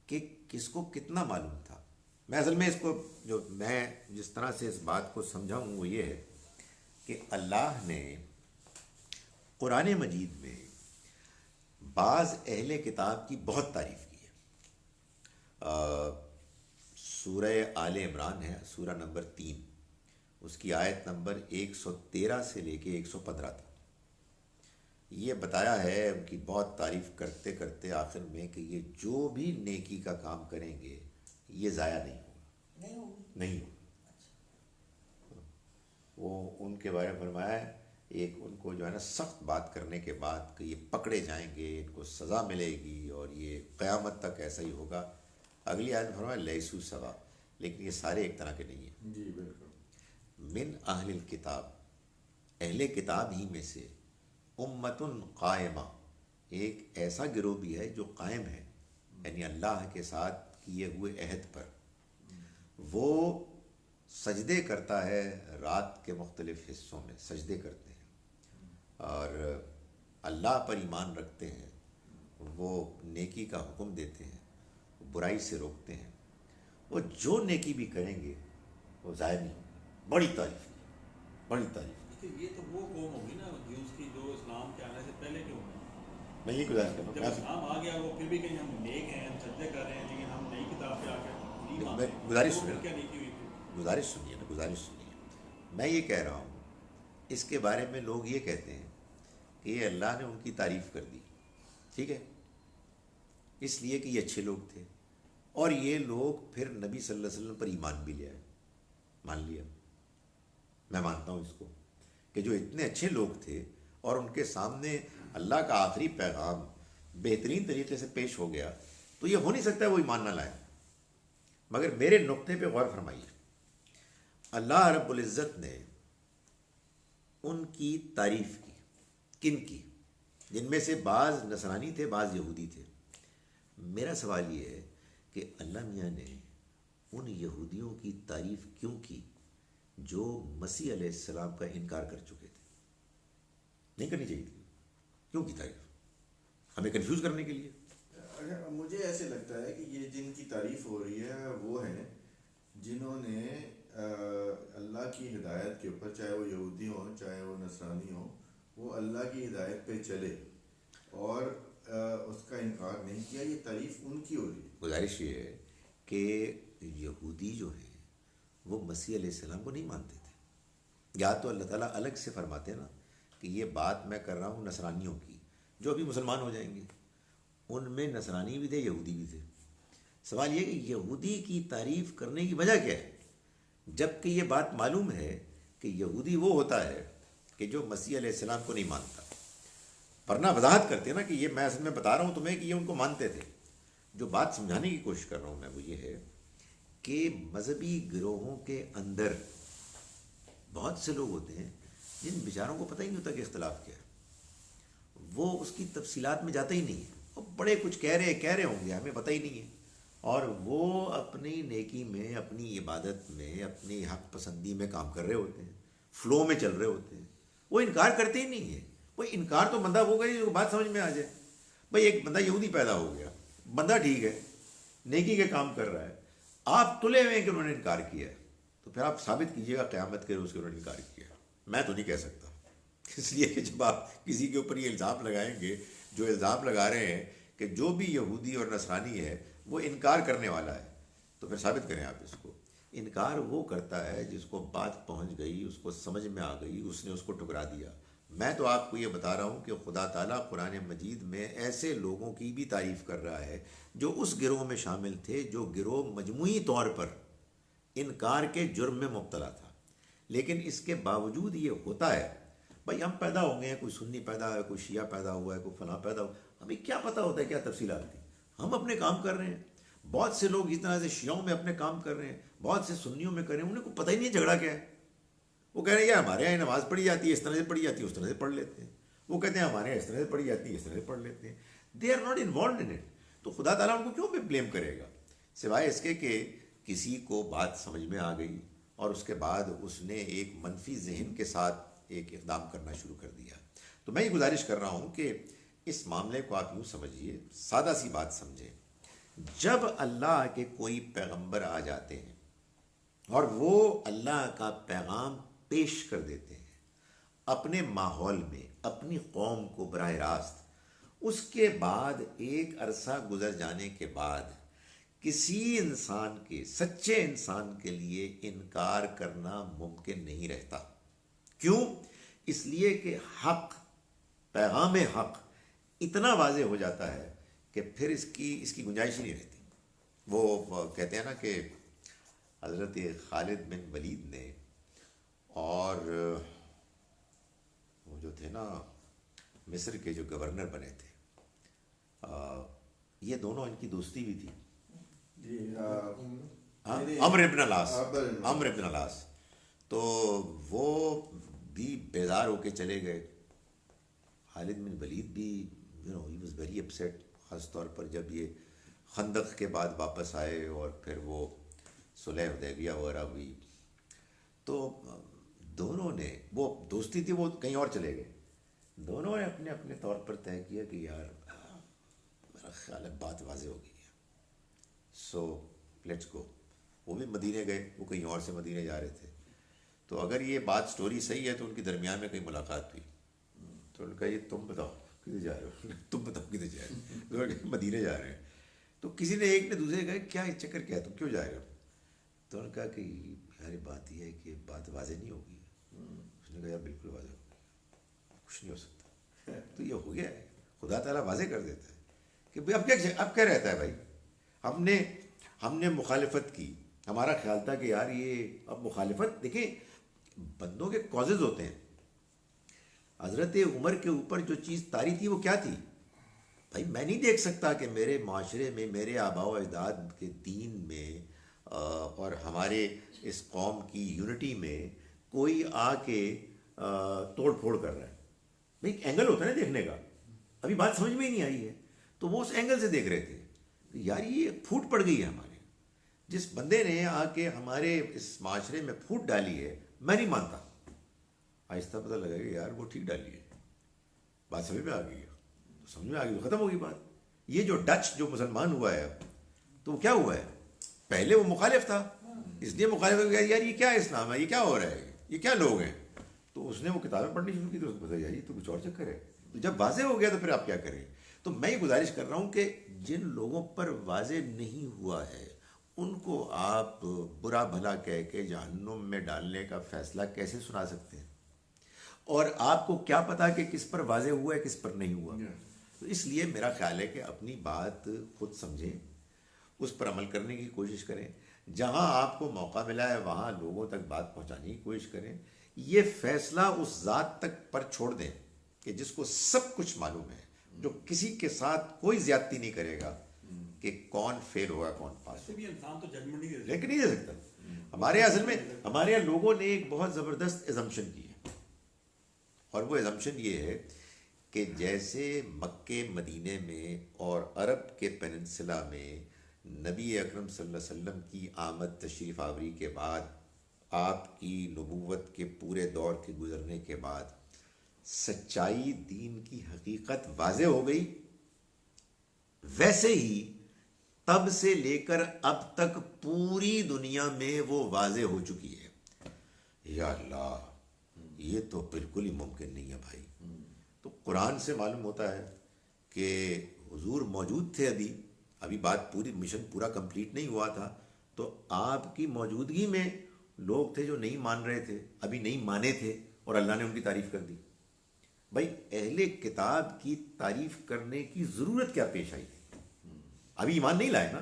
کہ کس کو کتنا معلوم تھا. میں اصل میں اس کو جو میں جس طرح سے اس بات کو سمجھا ہوں وہ یہ ہے کہ اللہ نے قرآن مجید میں بعض اہل کتاب کی بہت تعریف کی ہے. سورہ آل عمران ہے، سورہ نمبر 3، اس کی آیت نمبر 113 سے لے کے 115 تک. یہ بتایا ہے ان کی بہت تعریف کرتے کرتے آخر میں کہ یہ جو بھی نیکی کا کام کریں گے یہ ضائع نہیں ہوگا، نہیں ہوگا۔ وہ ان کے بارے میں فرمایا ہے، ایک ان کو جو ہے نا سخت بات کرنے کے بعد کہ یہ پکڑے جائیں گے، ان کو سزا ملے گی اور یہ قیامت تک ایسا ہی ہوگا۔ اگلی آیت میں فرمایا لیسو سوا، لیکن یہ سارے ایک طرح کے نہیں ہیں۔ جی بالکل۔ من اہل الکتاب، اہل کتاب ہی میں سے، امتن قائمہ، ایک ایسا گروہ بھی ہے جو قائم ہے، یعنی اللہ کے ساتھ کیے ہوئے عہد پر۔ وہ سجدے کرتا ہے رات کے مختلف حصوں میں، سجدے کرتے ہیں اور اللہ پر ایمان رکھتے ہیں، وہ نیکی کا حکم دیتے ہیں، برائی سے روکتے ہیں۔ وہ جو نیکی بھی کریں گے وہ ضائع نہیں ہوگی۔ بڑی تعریف کی، بڑی تعریف کی۔ یہ تو وہ قوم ہوگی نا جیوز کی جو اسلام کے آنے سے پہلے کی ہوگی۔ میں یہ گزارش کرتا جب ہوں، اسلام آ گیا وہ پھر بھی کہیں ہم نیک ہیں، ہم سجدے کر رہے ہیں، لیکن ہم نئی کتاب پہ آ کے نہیں مان میں رہے، گزارش تو سنیں، پھر کیا نیکی ہوئی پھر؟ گزارش سنیے نا، گزارش سنیے۔ میں یہ کہہ رہا ہوں اس کے بارے میں لوگ یہ کہتے ہیں کہ یہ اللہ نے ان کی تعریف کر دی، ٹھیک ہے، اس لیے کہ یہ اچھے لوگ تھے، اور یہ لوگ پھر نبی صلی اللہ علیہ وسلم پر ایمان بھی لے آئے، مان لیا۔ میں مانتا ہوں اس کو کہ جو اتنے اچھے لوگ تھے اور ان کے سامنے اللہ کا آخری پیغام بہترین طریقے سے پیش ہو گیا، تو یہ ہو نہیں سکتا ہے وہ ایمان نہ لائے۔ مگر میرے نقطے پہ غور فرمائیے، اللہ رب العزت نے ان کی تعریف کی، کن کی؟ جن میں سے بعض نصرانی تھے، بعض یہودی تھے۔ میرا سوال یہ ہے کہ اللہ میاں نے ان یہودیوں کی تعریف کیوں کی جو مسیح علیہ السلام کا انکار کر چکے تھے؟ نہیں کرنی چاہیے تھی، کیوں کی تعریف؟ ہمیں کنفیوز کرنے کے لیے؟ مجھے ایسے لگتا ہے کہ یہ جن کی تعریف ہو رہی ہے وہ ہیں جنہوں نے اللہ کی ہدایت کے اوپر، چاہے وہ یہودی ہوں چاہے وہ نصرانی ہوں، وہ اللہ کی ہدایت پہ چلے اور اس کا انکار نہیں کیا۔ یہ تعریف ان کی ہو رہی ہے۔ گزارش یہ ہے کہ یہودی جو ہیں وہ مسیح علیہ السلام کو نہیں مانتے تھے، یا تو اللہ تعالیٰ الگ سے فرماتے نا کہ یہ بات میں کر رہا ہوں نصرانیوں کی جو ابھی مسلمان ہو جائیں گے، ان میں نصرانی بھی تھے، یہودی بھی تھے۔ سوال یہ کہ یہودی کی تعریف کرنے کی وجہ کیا ہے، جب کہ یہ بات معلوم ہے کہ یہودی وہ ہوتا ہے کہ جو مسیح علیہ السلام کو نہیں مانتا، ورنہ وضاحت کرتے نا کہ یہ میں اصل میں بتا رہا ہوں تمہیں کہ یہ ان کو مانتے تھے۔ جو بات سمجھانے کی کوشش کر رہا ہوں میں وہ یہ ہے کہ مذہبی گروہوں کے اندر بہت سے لوگ ہوتے ہیں جن بیچاروں کو پتہ ہی نہیں ہوتا کہ اختلاف کیا ہے، وہ اس کی تفصیلات میں جاتے ہی نہیں ہیں، وہ بڑے کچھ کہہ رہے ہوں گے، ہمیں پتہ ہی نہیں ہے، اور وہ اپنی نیکی میں، اپنی عبادت میں، اپنی حق پسندی میں کام کر رہے ہوتے ہیں، فلو میں چل رہے ہوتے ہیں، وہ انکار کرتے ہی نہیں ہیں۔ وہ انکار تو بندہ ہوگا ہی جو بات سمجھ میں آ جائے۔ بھائی ایک بندہ یہودی پیدا ہو گیا، بندہ ٹھیک ہے، نیکی کے کام کر رہا ہے، آپ تلے ہوئے ہیں کہ انہوں نے انکار کیا ہے، تو پھر آپ ثابت کیجیے گا قیامت کے روز کے انہوں نے انکار کیا۔ میں تو نہیں کہہ سکتا، اس لیے کہ جب آپ کسی کے اوپر یہ الزام لگائیں گے، جو الزام لگا رہے ہیں کہ جو بھی یہودی اور نصرانی ہے وہ انکار کرنے والا ہے، تو پھر ثابت کریں آپ اس کو۔ انکار وہ کرتا ہے جس کو بات پہنچ گئی، اس کو سمجھ میں آ گئی، اس نے اس کو ٹھکرا دیا۔ میں تو آپ کو یہ بتا رہا ہوں کہ خدا تعالیٰ قرآن مجید میں ایسے لوگوں کی بھی تعریف کر رہا ہے جو اس گروہ میں شامل تھے، جو گروہ مجموعی طور پر انکار کے جرم میں مبتلا تھا، لیکن اس کے باوجود یہ ہوتا ہے۔ بھائی ہم پیدا ہو گئے ہیں، کوئی سنی پیدا ہے، کوئی شیعہ پیدا ہوا ہے، کوئی فلاں پیدا ہوا، ہمیں کیا پتہ ہوتا ہے کیا تفصیلات تھی؟ ہم اپنے کام کر رہے ہیں۔ بہت سے لوگ اس طرح سے شیعوں میں اپنے کام کر رہے ہیں، بہت سے سنیوں میں کر رہے ہیں، انہیں کو پتہ ہی نہیں ہے جھگڑا کیا ہے۔ وہ کہہ رہے ہیں یار ہمارے یہاں نماز پڑھی جاتی ہے، اس طرح سے پڑھی جاتی ہے، اس طرح سے پڑھ لیتے ہیں۔ وہ کہتے ہیں ہمارے یہاں اس طرح سے پڑھی جاتی ہے، اس طرح سے پڑھ لیتے ہیں۔ They are not involved in it. تو خدا تعالیٰ ان کو کیوں بلیم کرے گا، سوائے اس کے کہ کسی کو بات سمجھ میں آ گئی اور اس کے بعد اس نے ایک منفی ذہن کے ساتھ ایک اقدام کرنا شروع کر دیا۔ تو میں یہ گزارش کر رہا ہوں کہ اس معاملے کو آپ یوں سمجھیے، سادہ سی بات سمجھیں۔ جب اللہ کے کوئی پیغمبر آ جاتے ہیں اور وہ اللہ کا پیغام پیش کر دیتے ہیں اپنے ماحول میں، اپنی قوم کو براہ راست، اس کے بعد ایک عرصہ گزر جانے کے بعد کسی انسان کے، سچے انسان کے لیے انکار کرنا ممکن نہیں رہتا۔ کیوں؟ اس لیے کہ حق پیغام حق اتنا واضح ہو جاتا ہے کہ پھر اس کی گنجائش ہی نہیں رہتی. وہ کہتے ہیں نا کہ حضرت خالد بن ولید نے اور وہ جو تھے نا مصر کے جو گورنر بنے تھے، یہ دونوں ان کی دوستی بھی تھی. عمرو بن العاص تو وہ بھی بیزار ہو کے چلے گئے. خالد بن ولید بھی ہی واز ویری اپسیٹ، خاص طور پر جب یہ خندق کے بعد واپس آئے اور پھر وہ صلح حدیبیہ وغیرہ ہوئی. تو دونوں نے، وہ دوستی تھی، وہ کہیں اور چلے گئے. دونوں نے اپنے اپنے طور پر طے کیا کہ یار میرا خیال ہے بات واضح ہو گئی ہے، سو لیٹس گو. وہ بھی مدینے گئے، وہ کہیں اور سے مدینے جا رہے تھے. تو اگر یہ بات سٹوری صحیح ہے تو ان کے درمیان میں کہیں ملاقات ہوئی. تو ان کا یہ تم بتاؤ کدھر جا رہے ہو، تم بتاؤ کدھر جا رہے ہو، مدینے جا رہے ہیں. تو کسی نے ایک نے دوسرے کہا کیا چکر کیا ہے، تم کیوں جا رہے ہو؟ تو انہوں نے کہا کہ یار بات یہ ہے کہ بات واضح نہیں ہوگی. اس نے کہا یار بالکل واضح ہوگی، کچھ نہیں ہو سکتا. تو یہ ہو گیا ہے، خدا تعالیٰ واضح کر دیتا ہے کہ بھائی اب کیا رہتا ہے. بھائی ہم نے مخالفت کی، ہمارا خیال تھا کہ یار یہ اب مخالفت، دیکھیں بندوں کے کازز ہوتے ہیں. حضرت عمر کے اوپر جو چیز طاری تھی وہ کیا تھی؟ بھائی میں نہیں دیکھ سکتا کہ میرے معاشرے میں، میرے آباء و اجداد کے دین میں اور ہمارے اس قوم کی یونٹی میں کوئی آ کے توڑ پھوڑ کر رہا ہے. بھائی ایک اینگل ہوتا ہے نا دیکھنے کا. ابھی بات سمجھ میں ہی نہیں آئی ہے تو وہ اس اینگل سے دیکھ رہے تھے کہ یار یہ پھوٹ پڑ گئی ہے ہمارے. جس بندے نے آ کے ہمارے اس معاشرے میں پھوٹ ڈالی ہے، میں نہیں مانتا. آہستہ پتہ لگا کہ یار وہ ٹھیک ڈالی ہے، بات سمجھ میں آ گئی ہے. سمجھ میں آ گئی تو ختم ہوگی بات. یہ جو ڈچ جو مسلمان ہوا ہے تو وہ کیا ہوا ہے؟ پہلے وہ مخالف تھا، اس لیے مخالف ہو گیا یار یہ کیا اسلام ہے، یہ کیا ہو رہا ہے، یہ کیا لوگ ہیں. تو اس نے وہ کتابیں پڑھنی شروع کی تو اس کو پتا یار یہ تو کچھ اور چکر ہے. تو جب واضح ہو گیا تو پھر آپ کیا کریں. تو میں یہ گزارش کر رہا ہوں کہ جن لوگوں پر واضح نہیں ہوا ہے ان کو آپ برا بھلا کہہ کے جہنم میں ڈالنے کا فیصلہ کیسے سنا سکتے ہیں؟ اور آپ کو کیا پتا کہ کس پر واضح ہوا ہے کس پر نہیں ہوا. تو اس لیے میرا خیال ہے کہ اپنی بات خود سمجھیں، اس پر عمل کرنے کی کوشش کریں. جہاں آپ کو موقع ملا ہے وہاں لوگوں تک بات پہنچانے کی کوشش کریں. یہ فیصلہ اس ذات تک پر چھوڑ دیں کہ جس کو سب کچھ معلوم ہے، جو کسی کے ساتھ کوئی زیادتی نہیں کرے گا کہ کون فیل ہوگا کون پاس ہوگا. انسان تو ججمنٹ نہیں لیکن نہیں دے سکتا. ہمارے یہاں لوگوں نے ایک بہت زبردست ایزمپشن کی ہے، اور وہ ایزمپشن یہ ہے کہ جیسے مکے مدینے میں اور عرب کے پیننسلا میں نبی اکرم صلی اللہ علیہ وسلم کی آمد تشریف آوری کے بعد، آپ کی نبوت کے پورے دور کے گزرنے کے بعد سچائی دین کی حقیقت واضح ہو گئی، ویسے ہی تب سے لے کر اب تک پوری دنیا میں وہ واضح ہو چکی ہے. یا اللہ، یہ تو بالکل ہی ممکن نہیں ہے بھائی. تو قرآن سے معلوم ہوتا ہے کہ حضور موجود تھے، ابھی بات پوری مشن پورا کمپلیٹ نہیں ہوا تھا. تو آپ کی موجودگی میں لوگ تھے جو نہیں مان رہے تھے، ابھی نہیں مانے تھے، اور اللہ نے ان کی تعریف کر دی. بھائی اہل کتاب کی تعریف کرنے کی ضرورت کیا پیش آئی تھی؟ ابھی ایمان نہیں لائے نا.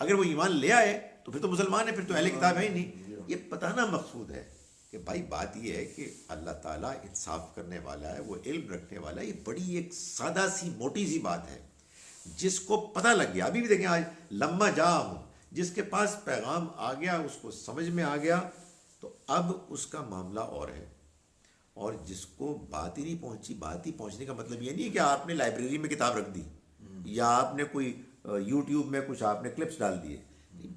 اگر وہ ایمان لے آئے تو پھر تو مسلمان ہے، پھر تو اہل کتاب ہے ہی نہیں. یہ بتانا مقصود ہے کہ بھائی بات یہ ہے کہ اللہ تعالیٰ انصاف کرنے والا ہے، وہ علم رکھنے والا ہے. یہ بڑی ایک سادہ سی موٹی سی بات ہے جس کو پتہ لگ گیا. ابھی بھی دیکھیں آج لما جا ہوں، جس کے پاس پیغام آ گیا، اس کو سمجھ میں آ گیا، تو اب اس کا معاملہ اور ہے. اور جس کو بات ہی نہیں پہنچی، بات ہی پہنچنے کا مطلب یہ نہیں کہ آپ نے لائبریری میں کتاب رکھ دی یا آپ نے کوئی یوٹیوب میں کچھ آپ نے کلپس ڈال دیے.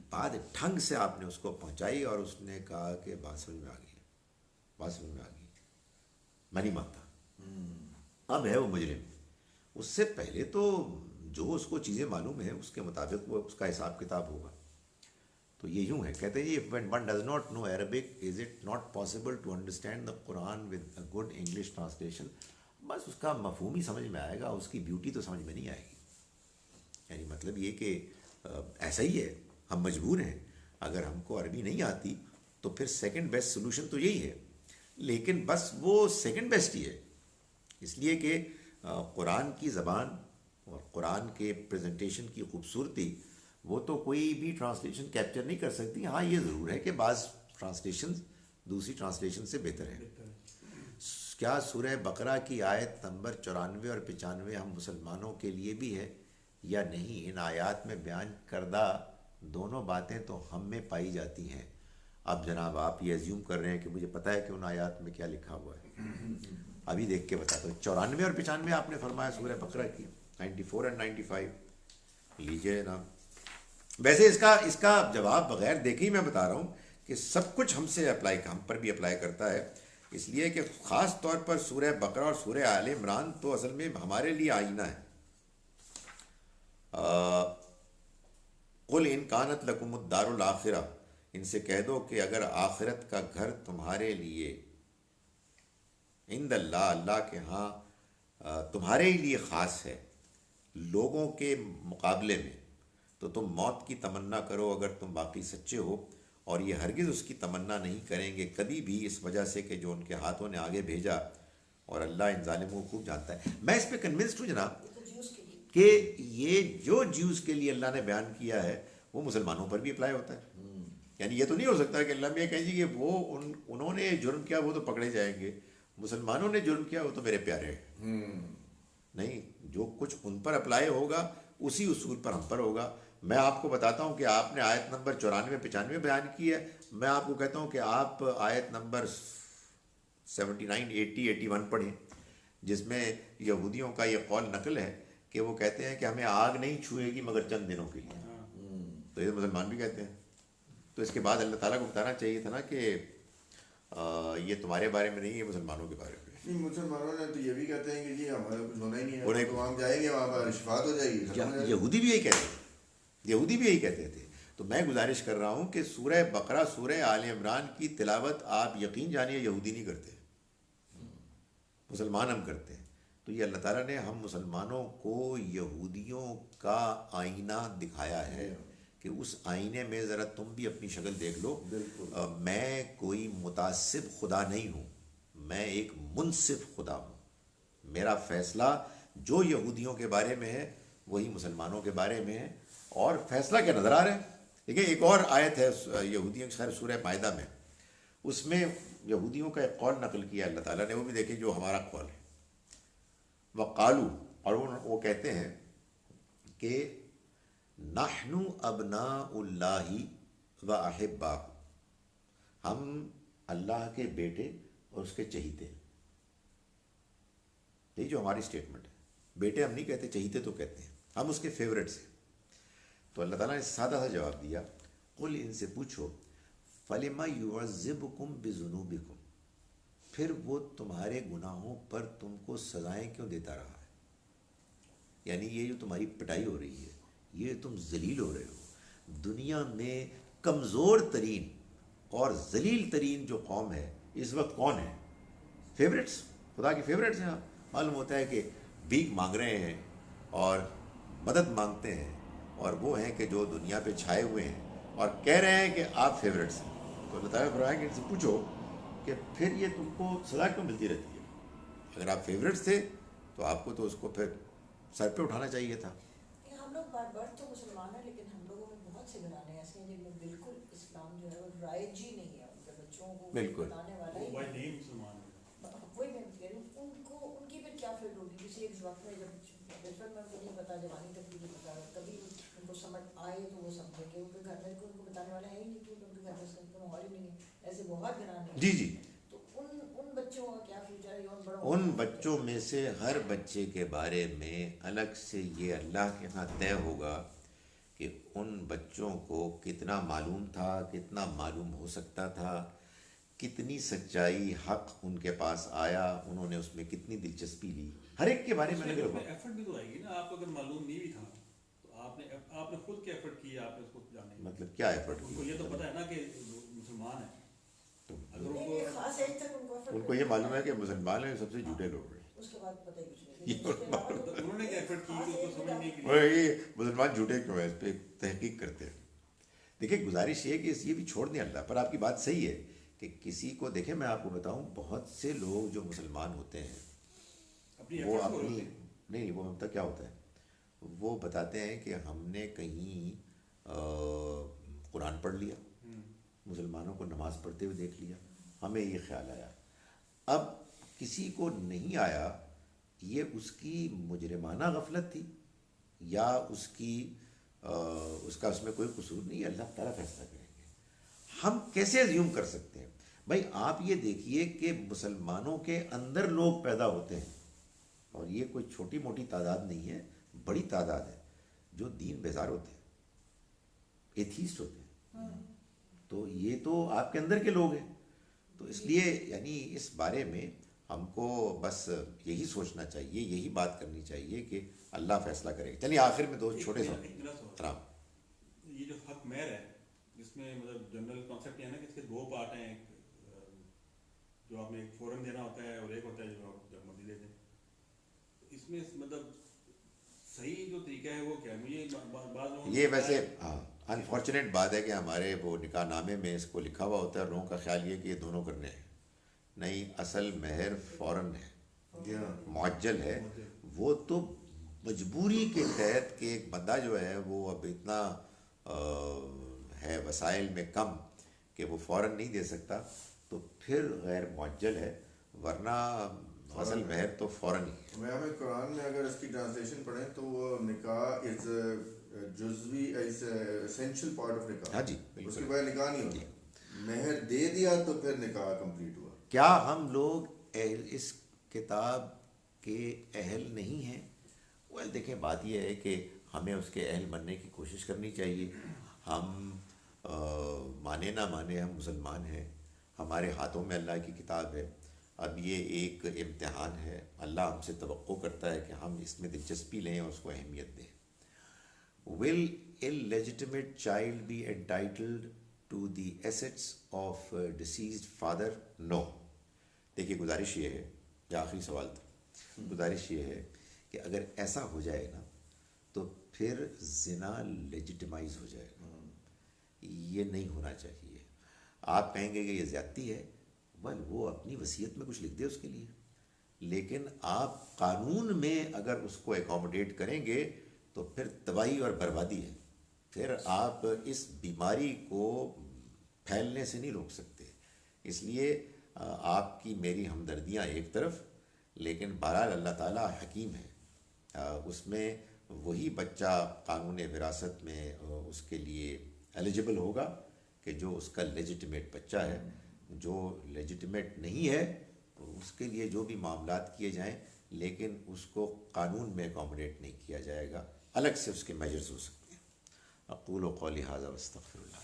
بات ڈھنگ سے آپ نے اس کو پہنچائی اور اس نے کہا کہ بات سمجھ میں آ گئی، بات سمجھ میں آ گئی، میں نہیں مانتا. اب ہے وہ مجرم. اس سے پہلے تو جو اس کو چیزیں معلوم ہیں اس کے مطابق وہ اس کا حساب کتاب ہوگا. تو یہ یوں ہے، کہتے ہیں if one does not know Arabic, is it not possible to understand the Quran with a good English translation? بس اس کا مفہوم ہی سمجھ میں آئے گا، اس کی بیوٹی تو سمجھ میں نہیں آئے گی. یعنی مطلب یہ کہ ایسا ہی ہے، ہم مجبور ہیں. اگر ہم کو عربی نہیں آتی تو پھر سیکنڈ بیسٹ سلوشن تو یہی ہے، لیکن بس وہ سیکنڈ بیسٹ ہی ہے، اس لیے کہ قرآن کی زبان اور قرآن کے پریزنٹیشن کی خوبصورتی وہ تو کوئی بھی ٹرانسلیشن کیپچر نہیں کر سکتی. ہاں یہ ضرور ہے کہ بعض ٹرانسلیشن دوسری ٹرانسلیشن سے بہتر ہیں. کیا سورہ بقرہ کی آیت نمبر 94 اور 95 ہم مسلمانوں کے لیے بھی ہے یا نہیں؟ ان آیات میں بیان کردہ دونوں باتیں تو ہم میں پائی جاتی ہیں. اب جناب آپ یہ ایزیوم کر رہے ہیں کہ مجھے پتہ ہے کہ ان آیات میں کیا لکھا ہوا ہے. ابھی دیکھ کے بتاتا ہوں. 94 اور 95 آپ نے فرمایا سورہ بقرہ کی، 94 اور 95 لیجیے جناب. ویسے اس کا جواب بغیر دیکھے ہی میں بتا رہا ہوں کہ سب کچھ ہم سے اپلائی، ہم پر بھی اپلائی کرتا ہے، اس لیے کہ خاص طور پر سورہ بقرہ اور سورہ آل عمران تو اصل میں ہمارے لیے آئینہ ہے. قل ان کانت لکم الدار الآخرہ، ان سے کہہ دو کہ اگر آخرت کا گھر تمہارے لیے عند اللہ، اللہ کے ہاں تمہارے ہی لیے خاص ہے لوگوں کے مقابلے میں، تو تم موت کی تمنا کرو اگر تم باقی سچے ہو. اور یہ ہرگز اس کی تمنا نہیں کریں گے کبھی بھی، اس وجہ سے کہ جو ان کے ہاتھوں نے آگے بھیجا، اور اللہ ان ظالموں کو خوب جانتا ہے. میں اس پہ کنونسڈ ہوں جناب کہ یہ جو جیوز کے لیے اللہ نے بیان کیا ہے وہ مسلمانوں پر بھی اپلائی ہوتا ہے. یعنی یہ تو نہیں ہو سکتا کہ اللہ میں کہیں جی کہ وہ انہوں نے جرم کیا وہ تو پکڑے جائیں گے، مسلمانوں نے جرم کیا وہ تو میرے پیارے ہیں. نہیں، جو کچھ ان پر اپلائی ہوگا اسی اصول پر ہم پر ہوگا. میں آپ کو بتاتا ہوں کہ آپ نے آیت نمبر 94 95 بیان کی ہے، میں آپ کو کہتا ہوں کہ آپ آیت نمبر 79 80 81 پڑھیں، جس میں یہودیوں کا یہ قول نقل ہے کہ وہ کہتے ہیں کہ ہمیں آگ نہیں چھوئے گی مگر چند دنوں کے لیے. تو یہ مسلمان بھی کہتے ہیں. تو اس کے بعد اللہ تعالیٰ کو بتانا چاہیے تھا نا کہ یہ تمہارے بارے میں نہیں، یہ مسلمانوں کے بارے میں. نہیں، مسلمانوں نے تو یہ بھی کہتے ہیں کہ جی ہمارا کچھ ہونا ہی نہیں ہے، تو وہاں جائیں گے وہاں پر شفاعت ہو جائے گی. یہودی بھی یہی کہتے ہیں، یہودی بھی یہی کہتے تھے. تو میں گزارش کر رہا ہوں کہ سورہ بقرہ سورہ آل عمران کی تلاوت آپ یقین جانیے یہودی نہیں کرتے، مسلمان ہم کرتے ہیں. تو یہ اللہ تعالیٰ نے ہم مسلمانوں کو یہودیوں کا آئینہ دکھایا ہے کہ اس آئینے میں ذرا تم بھی اپنی شکل دیکھ لو. میں کوئی متعصب خدا نہیں ہوں، میں ایک منصف خدا ہوں. میرا فیصلہ جو یہودیوں کے بارے میں ہے وہی مسلمانوں کے بارے میں ہے. اور فیصلہ کیا نظر آ رہا ہے؟ دیکھیں ایک اور آیت ہے یہودیوں کی، خیر سورہ مائدہ میں، اس میں یہودیوں کا ایک قول نقل کیا اللہ تعالیٰ نے، وہ بھی دیکھیں جو ہمارا قول ہے. وقالو، اور وہ کہتے ہیں کہ نحن ابناء اللہ و احباہ، ہم اللہ کے بیٹے اور اس کے چہیتے. یہ جو ہماری اسٹیٹمنٹ ہے، بیٹے ہم نہیں کہتے، چہیتے تو کہتے ہیں، ہم اس کے فیورٹس ہیں. تو اللہ تعالیٰ نے سادہ سا جواب دیا، قل ان سے پوچھو فلم یعذبکم بذنوبکم، پھر وہ تمہارے گناہوں پر تم کو سزائیں کیوں دیتا رہا ہے؟ یعنی یہ جو تمہاری پٹائی ہو رہی ہے، یہ تم ذلیل ہو رہے ہو. دنیا میں کمزور ترین اور ذلیل ترین جو قوم ہے اس وقت کون ہے؟ فیورٹس، خدا کے فیورٹس ہیں. آپ معلوم ہوتا ہے کہ بھیک مانگ رہے ہیں اور مدد مانگتے ہیں، اور وہ ہیں کہ جو دنیا پہ چھائے ہوئے ہیں اور کہہ رہے ہیں کہ آپ فیورٹس ہیں. تو اللہ تعالیٰ فرمایا کہ ان سے پوچھو کہ پھر یہ تم کو سزا کیوں ملتی رہتی ہے؟ اگر آپ فیورٹس تھے تو آپ کو تو اس کو پھر سر پہ اٹھانا چاہیے تھا. ہم لوگ بار بار تو مسلمان ہیں، لیکن ہم لوگوں میں بہت سے گھرانے ایسے ہیں جن میں بالکل اسلام جو ہے وہ رائج ہی نہیں ہے، ان کے بچوں کو بتانے والا ہی نہیں. وہی میں کہہ رہی ہوں، ان کی پھر کیا فکر ہوگی کسی ایک وقت میں، جب بچپن میں ان کو نہیں پتا، جوانی تک بھی نہیں پتا، کبھی ان کو سمجھ آئے تو وہ سمجھے کہ ان کے گھر میں ان کو بتانے والا ہے ہی نہیں، کیونکہ ان کے گھر میں ماحول ہی نہیں ہے. ایسے بہت گھرانے ہیں. جی جی. تو ان بچوں کا کیا فیوچر ہے؟ ان بچوں میں سے ہر بچے کے بارے میں الگ سے یہ اللہ کے ہاں طے ہوگا کہ ان بچوں کو کتنا معلوم تھا، کتنا معلوم ہو سکتا تھا، کتنی سچائی حق ان کے پاس آیا، انہوں نے اس میں کتنی دلچسپی لی. ہر ایک کے بارے میں ایفرٹ بھی تو آئے گی نا. آپ اگر معلوم نہیں بھی تھا تو آپ نے خود کیا ایفرٹ کیا، آپ نے اس کو جانے. مطلب کیا ایفرٹ ان کو یہ تو پتہ ہے نا کہ مسلمان ہے. ان کو یہ معلوم ہے کہ مسلمان ہیں سب سے جھوٹے لوگ ہیں. انہوں نے کیا ایفرٹ کی اس کو سمجھنے کے لیے. مسلمان جھوٹے کیوں ہیں، اس پہ تحقیق کرتے ہیں. دیکھیں گزارش یہ کہ یہ بھی چھوڑ دیں اللہ پر. آپ کی بات صحیح ہے کہ کسی کو، دیکھیں میں آپ کو بتاؤں، بہت سے لوگ جو مسلمان ہوتے ہیں وہ اپنی نہیں، وہ مطلب کیا ہوتا ہے، وہ بتاتے ہیں کہ ہم نے کہیں قرآن پڑھ لیا، مسلمانوں کو نماز پڑھتے ہوئے دیکھ لیا، ہمیں یہ خیال آیا، اب کسی کو نہیں آیا، یہ اس کی مجرمانہ غفلت تھی یا اس کا اس میں کوئی قصور نہیں ہے، اللہ تعالیٰ فیصلہ کریں گے. ہم کیسے ازیوم کر سکتے ہیں؟ بھائی آپ یہ دیکھیے کہ مسلمانوں کے اندر لوگ پیدا ہوتے ہیں، اور یہ کوئی چھوٹی موٹی تعداد نہیں ہے، بڑی تعداد ہے جو دین بیزار ہوتے ہیں، ایتھیسٹ ہوتے ہیں. تو یہ تو آپ کے اندر کے لوگ ہیں. تو اس لیے یعنی اس بارے میں ہم کو بس یہی سوچنا چاہیے، یہی بات کرنی چاہیے کہ اللہ فیصلہ کرے گا. چلیے آخر میں دو چھوٹے سے یہ جو حق مہر ہے، جس میں مطلب جنرل کانسیپٹ یہ ہے نا کہ اس کے دو پارٹ ہیں، ایک جو آپ نے ایک فوراً دینا ہوتا ہے اور ایک ہوتا ہے جو آپ جب مرضی دیتے ہیں. اس میں مطلب صحیح جو طریقہ ہے وہ کیا ہے؟ مجھے بعض یہ ویسے انفارچونیٹ بات ہے کہ ہمارے وہ نکاح نامے میں اس کو لکھا ہوا ہوتا ہے، لوگوں کا خیال یہ کہ یہ دونوں کرنے ہیں. نہیں، اصل مہر فوراً ہے، معجل ہے. وہ تو مجبوری کے تحت کہ ایک بندہ جو ہے وہ اب اتنا ہے وسائل میں کم کہ وہ فوراً نہیں دے سکتا، تو پھر غیر معجل ہے، ورنہ اصل مہر تو فوراً ہی ہے. میں ہمیں قرآن میں اگر اس کی ٹرانسلیشن پڑھیں تو وہ نکاح از جزوی از اسینشیل پارٹ آف نکاح. ہاں جی، اس کے بعد نکاح نہیں ہوتا. مہر دے دیا تو پھر نکاح کمپلیٹ ہوا. کیا ہم لوگ اس کتاب کے اہل نہیں ہیں؟ ویل دیکھیں، بات یہ ہے کہ ہمیں اس کے اہل بننے کی کوشش کرنی چاہیے. ہم مانے نہ مانے ہم مسلمان ہیں، ہمارے ہاتھوں میں اللہ کی کتاب ہے. اب یہ ایک امتحان ہے، اللہ ہم سے توقع کرتا ہے کہ ہم اس میں دلچسپی لیں اور اس کو اہمیت دیں. Will a legitimate child be entitled to the assets of a deceased father? No. دیکھیے گزارش یہ ہے، یہ آخری سوال تھا، گزارش یہ ہے کہ اگر ایسا ہو جائے نا تو پھر زنا لیجٹمائز ہو جائے گا. یہ نہیں ہونا چاہیے. آپ کہیں گے کہ یہ زیادتی ہے، وہ اپنی وصیت میں کچھ لکھ دے اس کے لیے، لیکن آپ قانون میں اگر اس کو اکوموڈیٹ کریں گے تو پھر تباہی اور بربادی ہے. پھر آپ اس بیماری کو پھیلنے سے نہیں روک سکتے. اس لیے آپ کی میری ہمدردیاں ایک طرف، لیکن بہرحال اللہ تعالیٰ حکیم ہے، اس میں وہی بچہ قانون وراثت میں اس کے لیے ایلیجبل ہوگا کہ جو اس کا لیجٹمیٹ بچہ ہے. جو لیجٹمیٹ نہیں ہے اس کے لیے جو بھی معاملات کیے جائیں، لیکن اس کو قانون میں اکوموڈیٹ نہیں کیا جائے گا، الگ سے اس کے میجرز ہو سکتے ہیں. اقول قولی ھذا واستغفر اللہ.